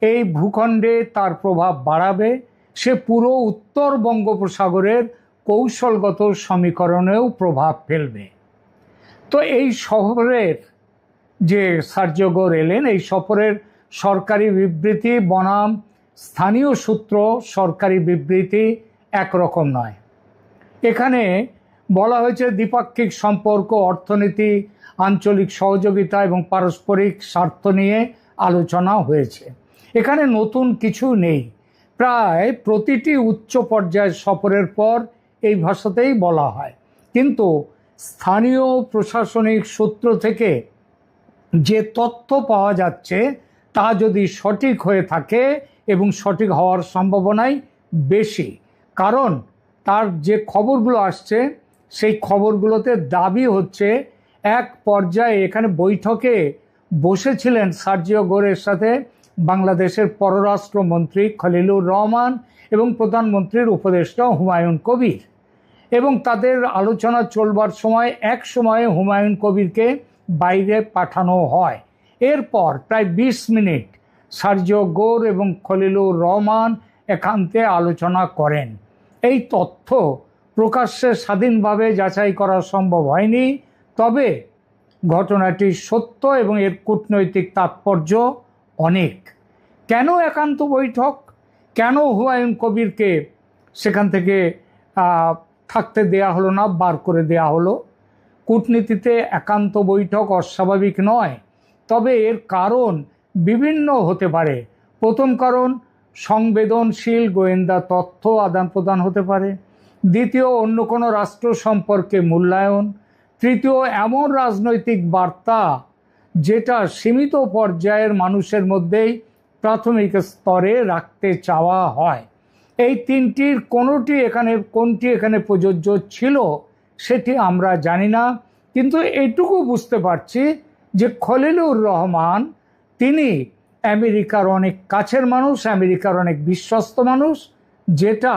এই ভূখণ্ডে তার প্রভাব বাড়াবে সে পুরো উত্তর বঙ্গোপসাগরের কৌশলগত সমীকরণেও প্রভাব ফেলবে। তো এই সফরের যে সার্জিও গোর এলেন, এই সফরের সরকারি বিবৃতি বনাম স্থানীয় সূত্র সরকারি বিবৃতি একরকম নয়। এখানে বলা হয়েছে দ্বিপাক্ষিক সম্পর্ক, অর্থনীতি, আঞ্চলিক সহযোগিতা এবং পারস্পরিক স্বার্থ নিয়ে আলোচনা হয়েছে। এখানে নতুন কিছু নেই। প্রায় প্রতিটি উচ্চ পর্যায়ের সফরের পর এই ভাষাতেই বলা হয়, কিন্তু স্থানীয় প্রশাসনিক সূত্র থেকে যে তথ্য পাওয়া যাচ্ছে তা যদি সঠিক হয়ে থাকে, এবং সঠিক হওয়ার সম্ভাবনাই বেশি, কারণ তার যে খবরগুলো আসছে সেই খবরগুলোতে দাবি হচ্ছে এক পর্যায়ে এখানে বৈঠকে বসেছিলেন সার্জিও গোরের সাথে বাংলাদেশের পররাষ্ট্রমন্ত্রী খলিলুর রহমান এবং প্রধানমন্ত্রীর উপদেষ্টা হুমায়ুন কবির, এবং তাদের আলোচনা চলবার সময় এক সময়ে হুমায়ুন কবিরকে বাইরে পাঠানো হয়। এরপর প্রায় 20 মিনিট সার্জিও গোর এবং খলিলুর রহমান একান্তে আলোচনা করেন। এই তথ্য প্রকাশ্যে স্বাধীনভাবে যাচাই করা সম্ভব হয়নি, তবে ঘটনাটি সত্য এবং এর কূটনৈতিক তাৎপর্য অনেক। কেন একান্ত বৈঠক? কেন হুমায়ুন কবিরকে সেখান থেকে থাকতে দেয়া হলো না, বার করে দেয়া হলো? কূটনীতিতে একান্ত বৈঠক অস্বাভাবিক নয়, তবে এর কারণ বিভিন্ন হতে পারে। প্রথম কারণ, সংবেদনশীল গোয়েন্দা তথ্য আদান প্রদান হতে পারে। দ্বিতীয়, অন্য কোনো রাষ্ট্র সম্পর্কে মূল্যায়ন। তৃতীয়, এমন রাজনৈতিক বার্তা যেটা সীমিত পর্যায়ের মানুষের মধ্যেই প্রাথমিক স্তরে রাখতে চাওয়া হয়। এই তিনটির কোনটি এখানে প্রযোজ্য ছিল সেটি আমরা জানি না, কিন্তু এটুকু বুঝতে পারছি যে খলিলুর রহমান তিনি আমেরিকার অনেক কাছের মানুষ, আমেরিকার অনেক বিশ্বস্ত মানুষ, যেটা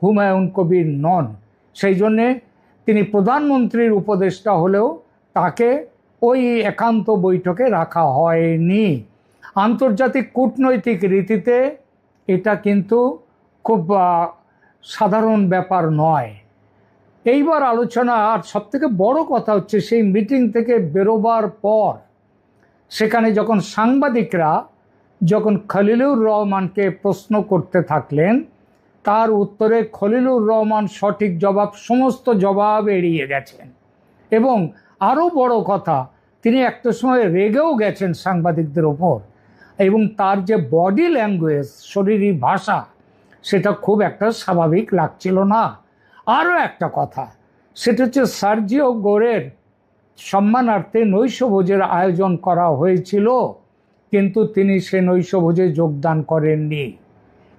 হুমায়ুন কবির নন। সেই জন্যে তিনি প্রধানমন্ত্রীর উপদেষ্টা হলেও তাকে ওই একান্ত বৈঠকে রাখা হয়নি। আন্তর্জাতিক কূটনৈতিক রীতিতে এটা কিন্তু খুব সাধারণ ব্যাপার নয়। এইবার আলোচনা, আর সবথেকে বড় কথা হচ্ছে সেই মিটিং থেকে বেরোবার পর সেখানে যখন সাংবাদিকরা খলিলুর রহমানকে প্রশ্ন করতে থাকলেন, তার উত্তরে খলিলুর রহমান সঠিক সমস্ত জবাব এড়িয়ে গেছেন। এবং আরও বড় কথা, তিনি একটা সময় রেগেও গেছেন সাংবাদিকদের ওপর, এবং তার যে বডি ল্যাঙ্গুয়েজ, শরীরী ভাষা, সেটা খুব একটা স্বাভাবিক লাগছিল না। আরও একটা কথা, সেটা হচ্ছে সার্জিও গোরের সম্মানার্থে নৈশভোজের আয়োজন করা হয়েছিল, কিন্তু তিনি সে নৈশভোজে যোগদান করেননি।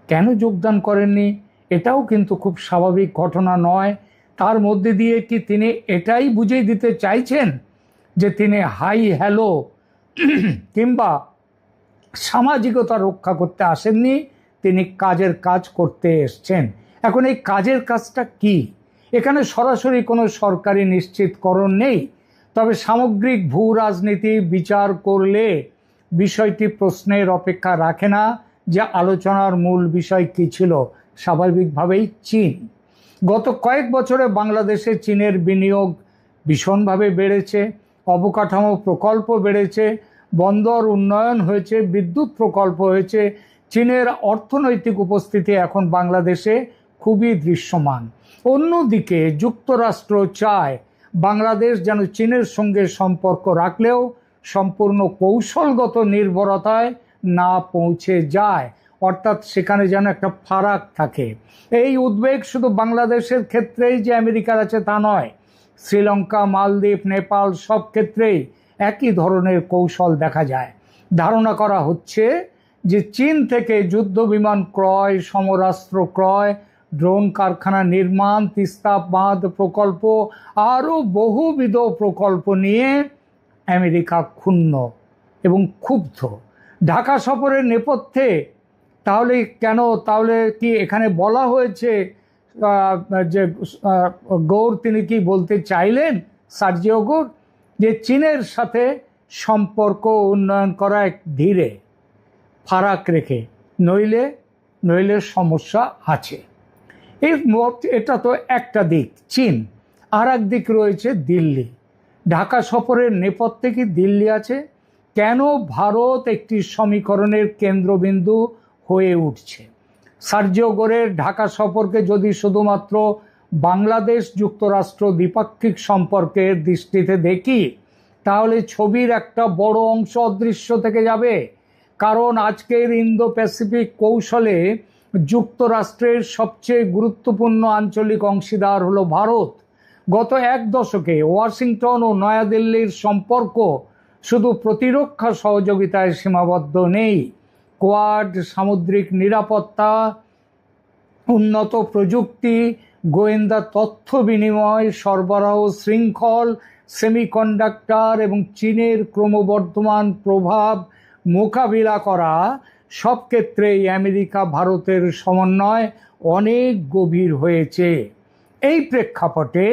কেন যোগদান করেননি এটাও কিন্তু খুব স্বাভাবিক ঘটনা নয়। তার মধ্যে দিয়ে কি তিনি এটাই বুঝিয়ে দিতে চাইছেন যে তিনি হাই হ্যালো কিংবা সামাজিকতা রক্ষা করতে আসেননি, তিনি কাজের কাজ করতে এসছেন? এখন এই কাজের কাজটা কি? এখানে সরাসরি কোনো সরকারি নিশ্চিতকরণ নেই, তবে সামগ্রিক ভূ রাজনীতি বিচার করলে বিষয়টি প্রশ্নের অপেক্ষা রাখে না যে আলোচনার মূল বিষয় কী ছিল। স্বাভাবিকভাবেই চীন। গত কয়েক বছরে বাংলাদেশে চীনের বিনিয়োগ ভীষণভাবে বেড়েছে, অবকাঠামো প্রকল্প বেড়েছে, বন্দর উন্নয়ন হয়েছে, বিদ্যুৎ প্রকল্প হয়েছে। চীনের অর্থনৈতিক উপস্থিতি এখন বাংলাদেশে খুবই দৃশ্যমান। অন্যদিকে যুক্তরাষ্ট্র চায় বাংলাদেশ যেন চীনের সঙ্গে সম্পর্ক রাখলেও সম্পূর্ণ কৌশলগত নির্ভরতায় না পৌঁছে যায়, অর্থাৎ সেখানে যেন একটা ফারাক থাকে। এই উদ্বেগ শুধু বাংলাদেশের ক্ষেত্রেই যে আমেরিকার আছে তা নয়, শ্রীলঙ্কা, মালদ্বীপ, নেপাল সব ক্ষেত্রেই একই ধরনের কৌশল দেখা যায়। ধারণা করা হচ্ছে যে চীন থেকে যুদ্ধ বিমান ক্রয়, সমরাস্ত্র ক্রয়, ড্রোন কারখানা নির্মাণ, তিস্তা বাঁধ প্রকল্প আরও বহুবিধ প্রকল্প নিয়ে আমেরিকা ক্ষুণ্ণ এবং ক্ষুব্ধ। ঢাকা সফরের নেপথ্যে তাহলে কি এখানে বলা হয়েছে যে গৌর তিনি কি বলতে চাইলেন, সার্জিও গৌর, যে চীনের সাথে সম্পর্ক উন্নয়ন করা এক ধীরে ফারাক রেখে, নইলে সমস্যা আছে। এটা তো একটা দিক চীন, আর এক দিক রয়েছে দিল্লি। ঢাকা সফরের নেপথ্যে কি দিল্লি আছে? কেন ভারত একটি সমীকরণের কেন্দ্রবিন্দু হয়ে উঠছে? সার্জিও গোরের ঢাকা সফরকে যদি শুধুমাত্র বাংলাদেশ যুক্তরাষ্ট্র দ্বিপাক্ষিক সম্পর্কের দৃষ্টিতে দেখি, তাহলে ছবির একটা বড় অংশ অদৃশ্য থেকে যাবে। কারণ আজকের ইন্দো প্যাসিফিক কৌশলে যুক্তরাষ্ট্রের সবচেয়ে গুরুত্বপূর্ণ আঞ্চলিক অংশীদার হলো ভারত। গত এক দশকে ওয়াশিংটন ও নয়াদিল্লির সম্পর্ক শুধু প্রতিরক্ষা সহযোগিতায় সীমাবদ্ধ নেই। কোয়াড, সামুদ্রিক নিরাপত্তা, উন্নত প্রযুক্তি, গোয়েন্দা তথ্য বিনিময়, সরবরাহ শৃঙ্খল, সেমিকন্ডাক্টর এবং চীনের ক্রমবর্ধমান প্রভাব মোকাবিলা করা, সব ক্ষেত্রেই আমেরিকা ভারতের সমন্বয় অনেক গভীর হয়েছে। এই প্রেক্ষাপটে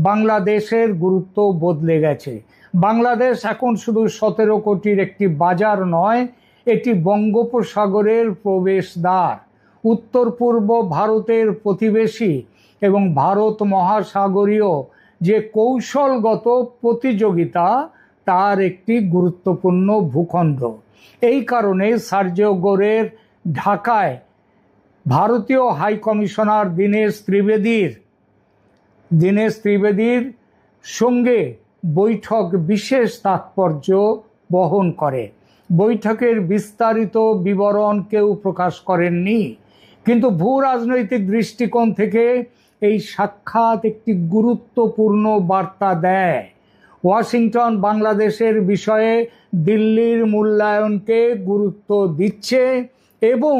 বাংলাদেশের গুরুত্ব বদলে গেছে। বাংলাদেশ এখন শুধু 17 কোটির একটি বাজার নয়, এটি বঙ্গোপসাগরের প্রবেশদ্বার, উত্তর পূর্ব ভারতের প্রতিবেশী এবং ভারত মহাসাগরীয় যে কৌশলগত প্রতিযোগিতা তার একটি গুরুত্বপূর্ণ ভূখণ্ড। এই কারণে সার্জিও গোরের ঢাকায় ভারতীয় হাই কমিশনার দীনেশ ত্রিবেদীর সঙ্গে বৈঠক বিশেষ তাৎপর্য বহন করে। বৈঠকের বিস্তারিত বিবরণ কেউ প্রকাশ করেননি, কিন্তু ভূ রাজনৈতিক দৃষ্টিকোণ থেকে এই সাক্ষাৎ একটি গুরুত্বপূর্ণ বার্তা দেয়। ওয়াশিংটন বাংলাদেশের বিষয়ে দিল্লির মূল্যায়নকে গুরুত্ব দিচ্ছে এবং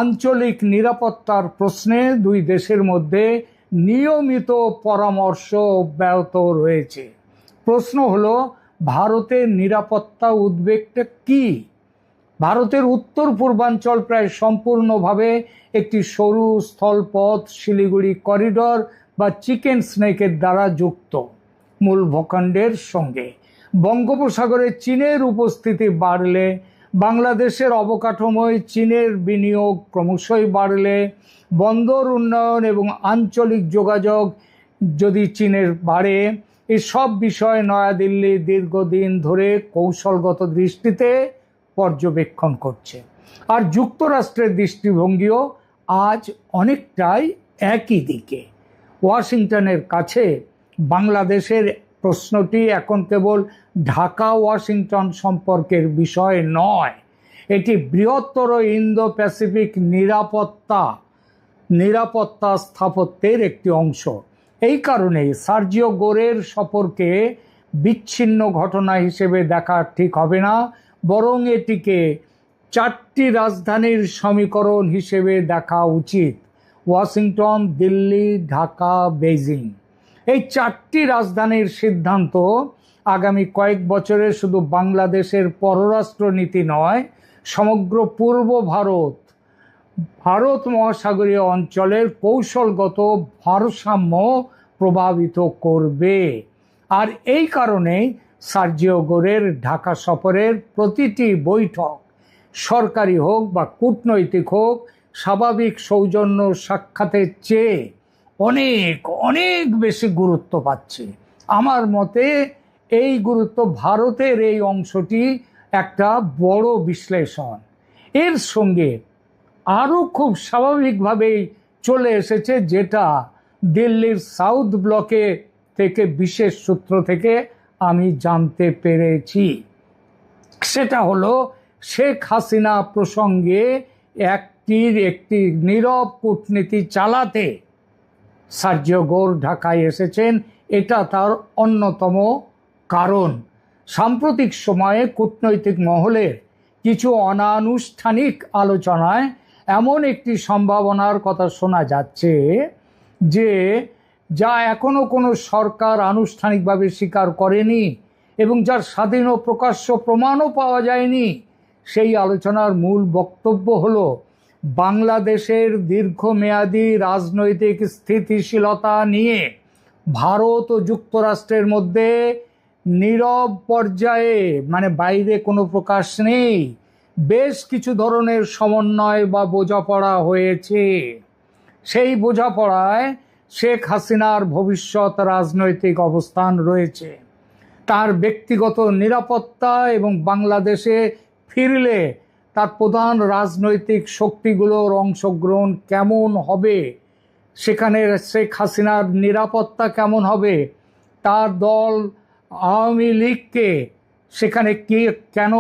আঞ্চলিক নিরাপত্তার প্রশ্নে দুই দেশের মধ্যে নিয়মিত পরামর্শ অব্যাহত রয়েছে। প্রশ্ন হলো, ভারতের নিরাপত্তা উদ্বেগটা কি? ভারতের উত্তর পূর্বাঞ্চল প্রায় সম্পূর্ণভাবে একটি সরু স্থলপথ শিলিগুড়ি করিডর বা চিকেন স্নেকের দ্বারা যুক্ত মূল ভূখণ্ডের সঙ্গে। বঙ্গোপসাগরে চীনের উপস্থিতি বাড়লে, বাংলাদেশের অবকাঠামোয় চীনের বিনিয়োগ ক্রমশই বাড়লে, বন্দর উন্নয়ন এবং আঞ্চলিক যোগাযোগ যদি চীনের বাড়ে, এসব বিষয় নয়াদিল্লি দীর্ঘদিন ধরে কৌশলগত দৃষ্টিতে পর্যবেক্ষণ করছে। আর যুক্তরাষ্ট্রের দৃষ্টিভঙ্গিও আজ অনেকটাই একই দিকে। ওয়াশিংটনের কাছে বাংলাদেশের প্রশ্নটি এখন কেবল ঢাকা ওয়াশিংটন সম্পর্কের বিষয় নয়, এটি বৃহত্তর ইন্দো প্যাসিফিক নিরাপত্তা স্থাপত্যের একটি অংশ। এই কারণেই সার্জিও গোরের সফরকে বিচ্ছিন্ন ঘটনা হিসেবে দেখা ঠিক হবে না, বরং এটিকে 4টি রাজধানীর সমীকরণ হিসেবে দেখা উচিত: ওয়াশিংটন, দিল্লি, ঢাকা, বেইজিং। এই 4টি রাজধানীর সিদ্ধান্ত আগামী কয়েক বছরে শুধু বাংলাদেশের পররাষ্ট্র নীতি নয়, সমগ্র পূর্ব ভারত মহাসাগরীয় অঞ্চলের কৌশলগত ভারসাম্য প্রভাবিত করবে। আর এই কারণেই সার্জিও গোরের ঢাকা সফরের প্রতিটি বৈঠক, সরকারি হোক বা কূটনৈতিক হোক, স্বাভাবিক সৌজন্য সাক্ষাতের চেয়ে অনেক অনেক বেশি গুরুত্ব পাচ্ছে। আমার মতে এই গুরুত্ব, ভারতের এই অংশটি একটা বড় বিশ্লেষণ। এর সঙ্গে আরও খুব স্বাভাবিকভাবেই চলে এসেছে, যেটা দিল্লির সাউথ ব্লকে থেকে বিশেষ সূত্র থেকে আমি জানতে পেরেছি। সেটা হলো শেখ হাসিনা প্রসঙ্গে একটি নীরব কূটনীতি চালাতে সার্জিও গোর ঢাকায় এসেছেন। এটা তার অন্যতম কারণ। সাম্প্রতিক সময়ে কূটনৈতিক মহলের কিছু অনানুষ্ঠানিক আলোচনায় এমন একটি সম্ভাবনার কথা শোনা যাচ্ছে যে, যা এখনো কোনো সরকার আনুষ্ঠানিকভাবে স্বীকার করেনি এবং যার স্বাধীন ও প্রকাশ্য প্রমাণও পাওয়া যায়নি, সেই আলোচনার মূল বক্তব্য হলো বাংলাদেশের দীর্ঘমেয়াদী রাজনৈতিক স্থিতিশীলতা নিয়ে ভারত ও যুক্তরাষ্ট্রের মধ্যে নীরব পর্যায়ে, মানে বাইরে কোনো প্রকাশ নেই, বেশ কিছু ধরনের সমন্বয় বা বোঝাপড়া হয়েছে। সেই বোঝাপড়ায় শেখ হাসিনার ভবিষ্যৎ রাজনৈতিক অবস্থান রয়েছে, তার ব্যক্তিগত নিরাপত্তা এবং বাংলাদেশে ফিরলে তার প্রধান রাজনৈতিক শক্তিগুলোর অংশগ্রহণ কেমন হবে, সেখানে শেখ হাসিনার নিরাপত্তা কেমন হবে, তার দল আওয়ামী লীগকে সেখানে কেন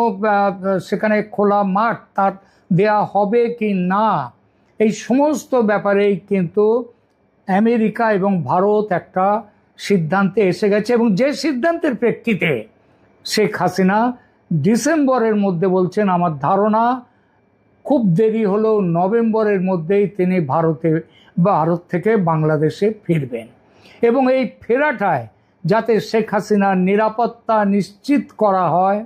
সেখানে খোলা মাঠ তার দেয়া হবে কি না, এই সমস্ত ব্যাপারেই কিন্তু আমেরিকা এবং ভারত একটা সিদ্ধান্তে এসে গেছে। এবং যে সিদ্ধান্তের প্রেক্ষিতে শেখ হাসিনা ডিসেম্বরের মধ্যে বলছেন, আমার ধারণা খুব দেরি হলেও নভেম্বরের মধ্যেই তিনি ভারত থেকে বাংলাদেশে ফিরবেন। এবং এই ফেরাটায় যাতে শেখ হাসিনার নিরাপত্তা নিশ্চিত করা হয়,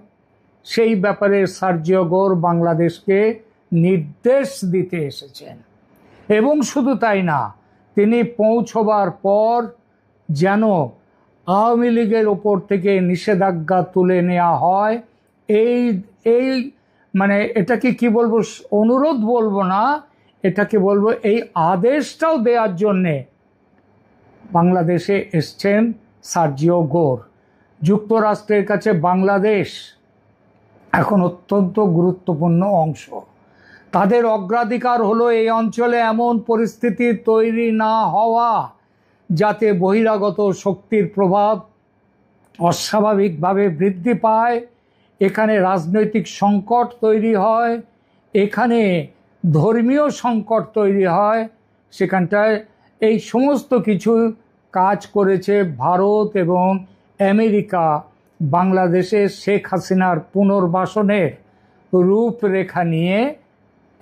সেই ব্যাপারে সার্জিও গোর বাংলাদেশকে নির্দেশ দিতে এসেছেন। এবং শুধু তাই না, তিনি পৌঁছবার পর যেন আওয়ামী লীগের ওপর থেকে নিষেধাজ্ঞা তুলে নেওয়া হয়, এই মানে এটাকে কি বলবো, অনুরোধ বলবো না, এটাকে বলবো এই আদেশটাও দেওয়ার জন্যে বাংলাদেশে এসছেন সার্জিও গোর। যুক্তরাষ্ট্রের কাছে বাংলাদেশ এখন অত্যন্ত গুরুত্বপূর্ণ অংশ। তাদের অগ্রাধিকার হলো এই অঞ্চলে এমন পরিস্থিতি তৈরি না হওয়া যাতে বহিরাগত শক্তির প্রভাব অস্বাভাবিকভাবে বৃদ্ধি পায়, এখানে রাজনৈতিক সংকট তৈরি হয়, এখানে ধর্মীয় সংকট তৈরি হয়। সেখানটায় এই সমস্ত কিছু কাজ করেছে ভারত এবং আমেরিকা বাংলাদেশে শেখ হাসিনার পুনর্বাসনের রূপরেখা নিয়ে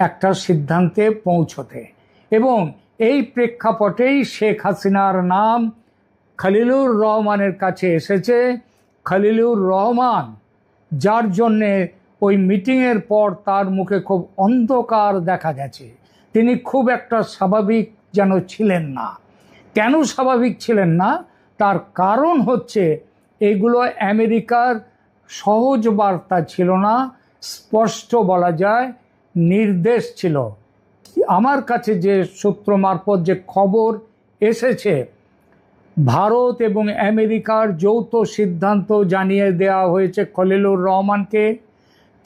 একটা সিদ্ধান্তে পৌঁছতে। এবং এই প্রেক্ষাপটেই শেখ হাসিনার নাম খলিলুর রহমানের কাছে এসেছে। খলিলুর রহমান, যার জন্যে ওই মিটিংয়ের পর তার মুখে খুব অন্ধকার দেখা গেছে, তিনি খুব একটা স্বাভাবিক যেন ছিলেন না। কেন স্বাভাবিক ছিলেন না, তার কারণ হচ্ছে এগুলো আমেরিকার সহজ বার্তা ছিল না, স্পষ্ট বলা যায় নির্দেশ ছিল। আমার কাছে যে সূত্র মারফত যে খবর এসেছে, ভারত এবং আমেরিকার যৌথ সিদ্ধান্ত জানিয়ে দেওয়া হয়েছে খলিলুর রহমানকে।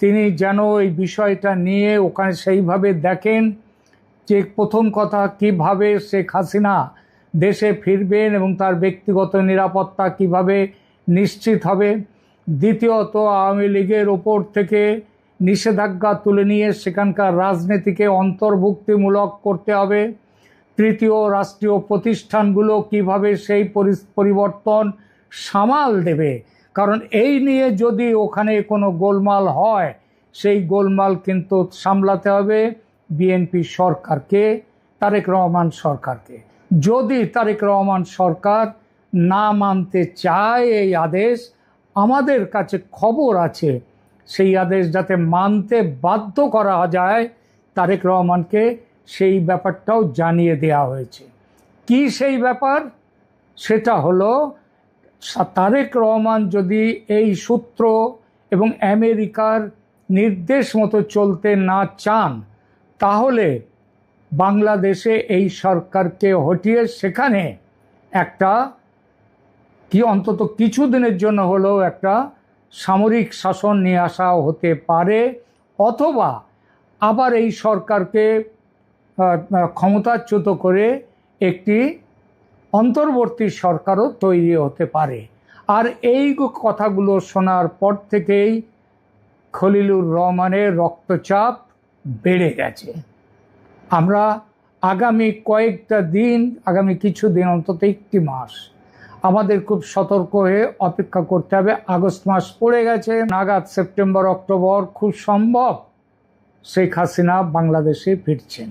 তিনি যেন এই বিষয়টা নিয়ে ওখানে সেইভাবে দেখেন যে প্রথম কথা, কিভাবে শেখ হাসিনা দেশে ফিরবেন এবং তার ব্যক্তিগত নিরাপত্তা কিভাবে নিশ্চিত হবে। দ্বিতীয়ত, আওয়ামী লীগের ওপর থেকে নিষেধাজ্ঞা তুলে নিয়ে সেখানকার রাজনীতিকে অন্তর্ভুক্তিমূলক করতে হবে। তৃতীয়, রাষ্ট্রীয় প্রতিষ্ঠানগুলো কিভাবে সেই পরিবর্তন সামাল দেবে, কারণ এই নিয়ে যদি ওখানে কোনো গোলমাল হয়, সেই গোলমাল কিন্তু সামলাতে হবে বিএনপি সরকারকে, তারেক রহমান সরকারকে। যদি তারেক রহমান সরকার না মানতে চায় এই আদেশ, আমাদের কাছে খবর আছে সেই আদেশ যাতে মানতে বাধ্য করা যায়, তারেক রহমানকে সেই ব্যাপারটাও জানিয়ে দেওয়া হয়েছে। কি সেই ব্যাপার? সেটা হলো তারেক রহমান যদি এই সূত্র এবং আমেরিকার নির্দেশ মতো চলতে না চান, তাহলে বাংলাদেশে এই সরকারকে হটিয়ে সেখানে একটা কি অন্তত কিছুদিনের জন্য হলেও একটা সামরিক শাসন নিয়ে আসা হতে পারে, অথবা আবার এই সরকারকে ক্ষমতাচ্যুত করে একটি অন্তর্বর্তী সরকারও তৈরি হতে পারে। আর এই কথাগুলো শোনার পর থেকেই খলিলুর রহমানের রক্তচাপ বেড়ে গেছে। আমরা আগামী কয়েকটা দিন, আগামী কিছু দিন, অন্তত একটি মাস আমাদের খুব সতর্ক হয়ে অপেক্ষা করতে হবে। আগস্ট মাস পড়ে গেছে, নাগাদ সেপ্টেম্বর অক্টোবর খুব সম্ভব শেখ হাসিনা বাংলাদেশে ফিরছেন।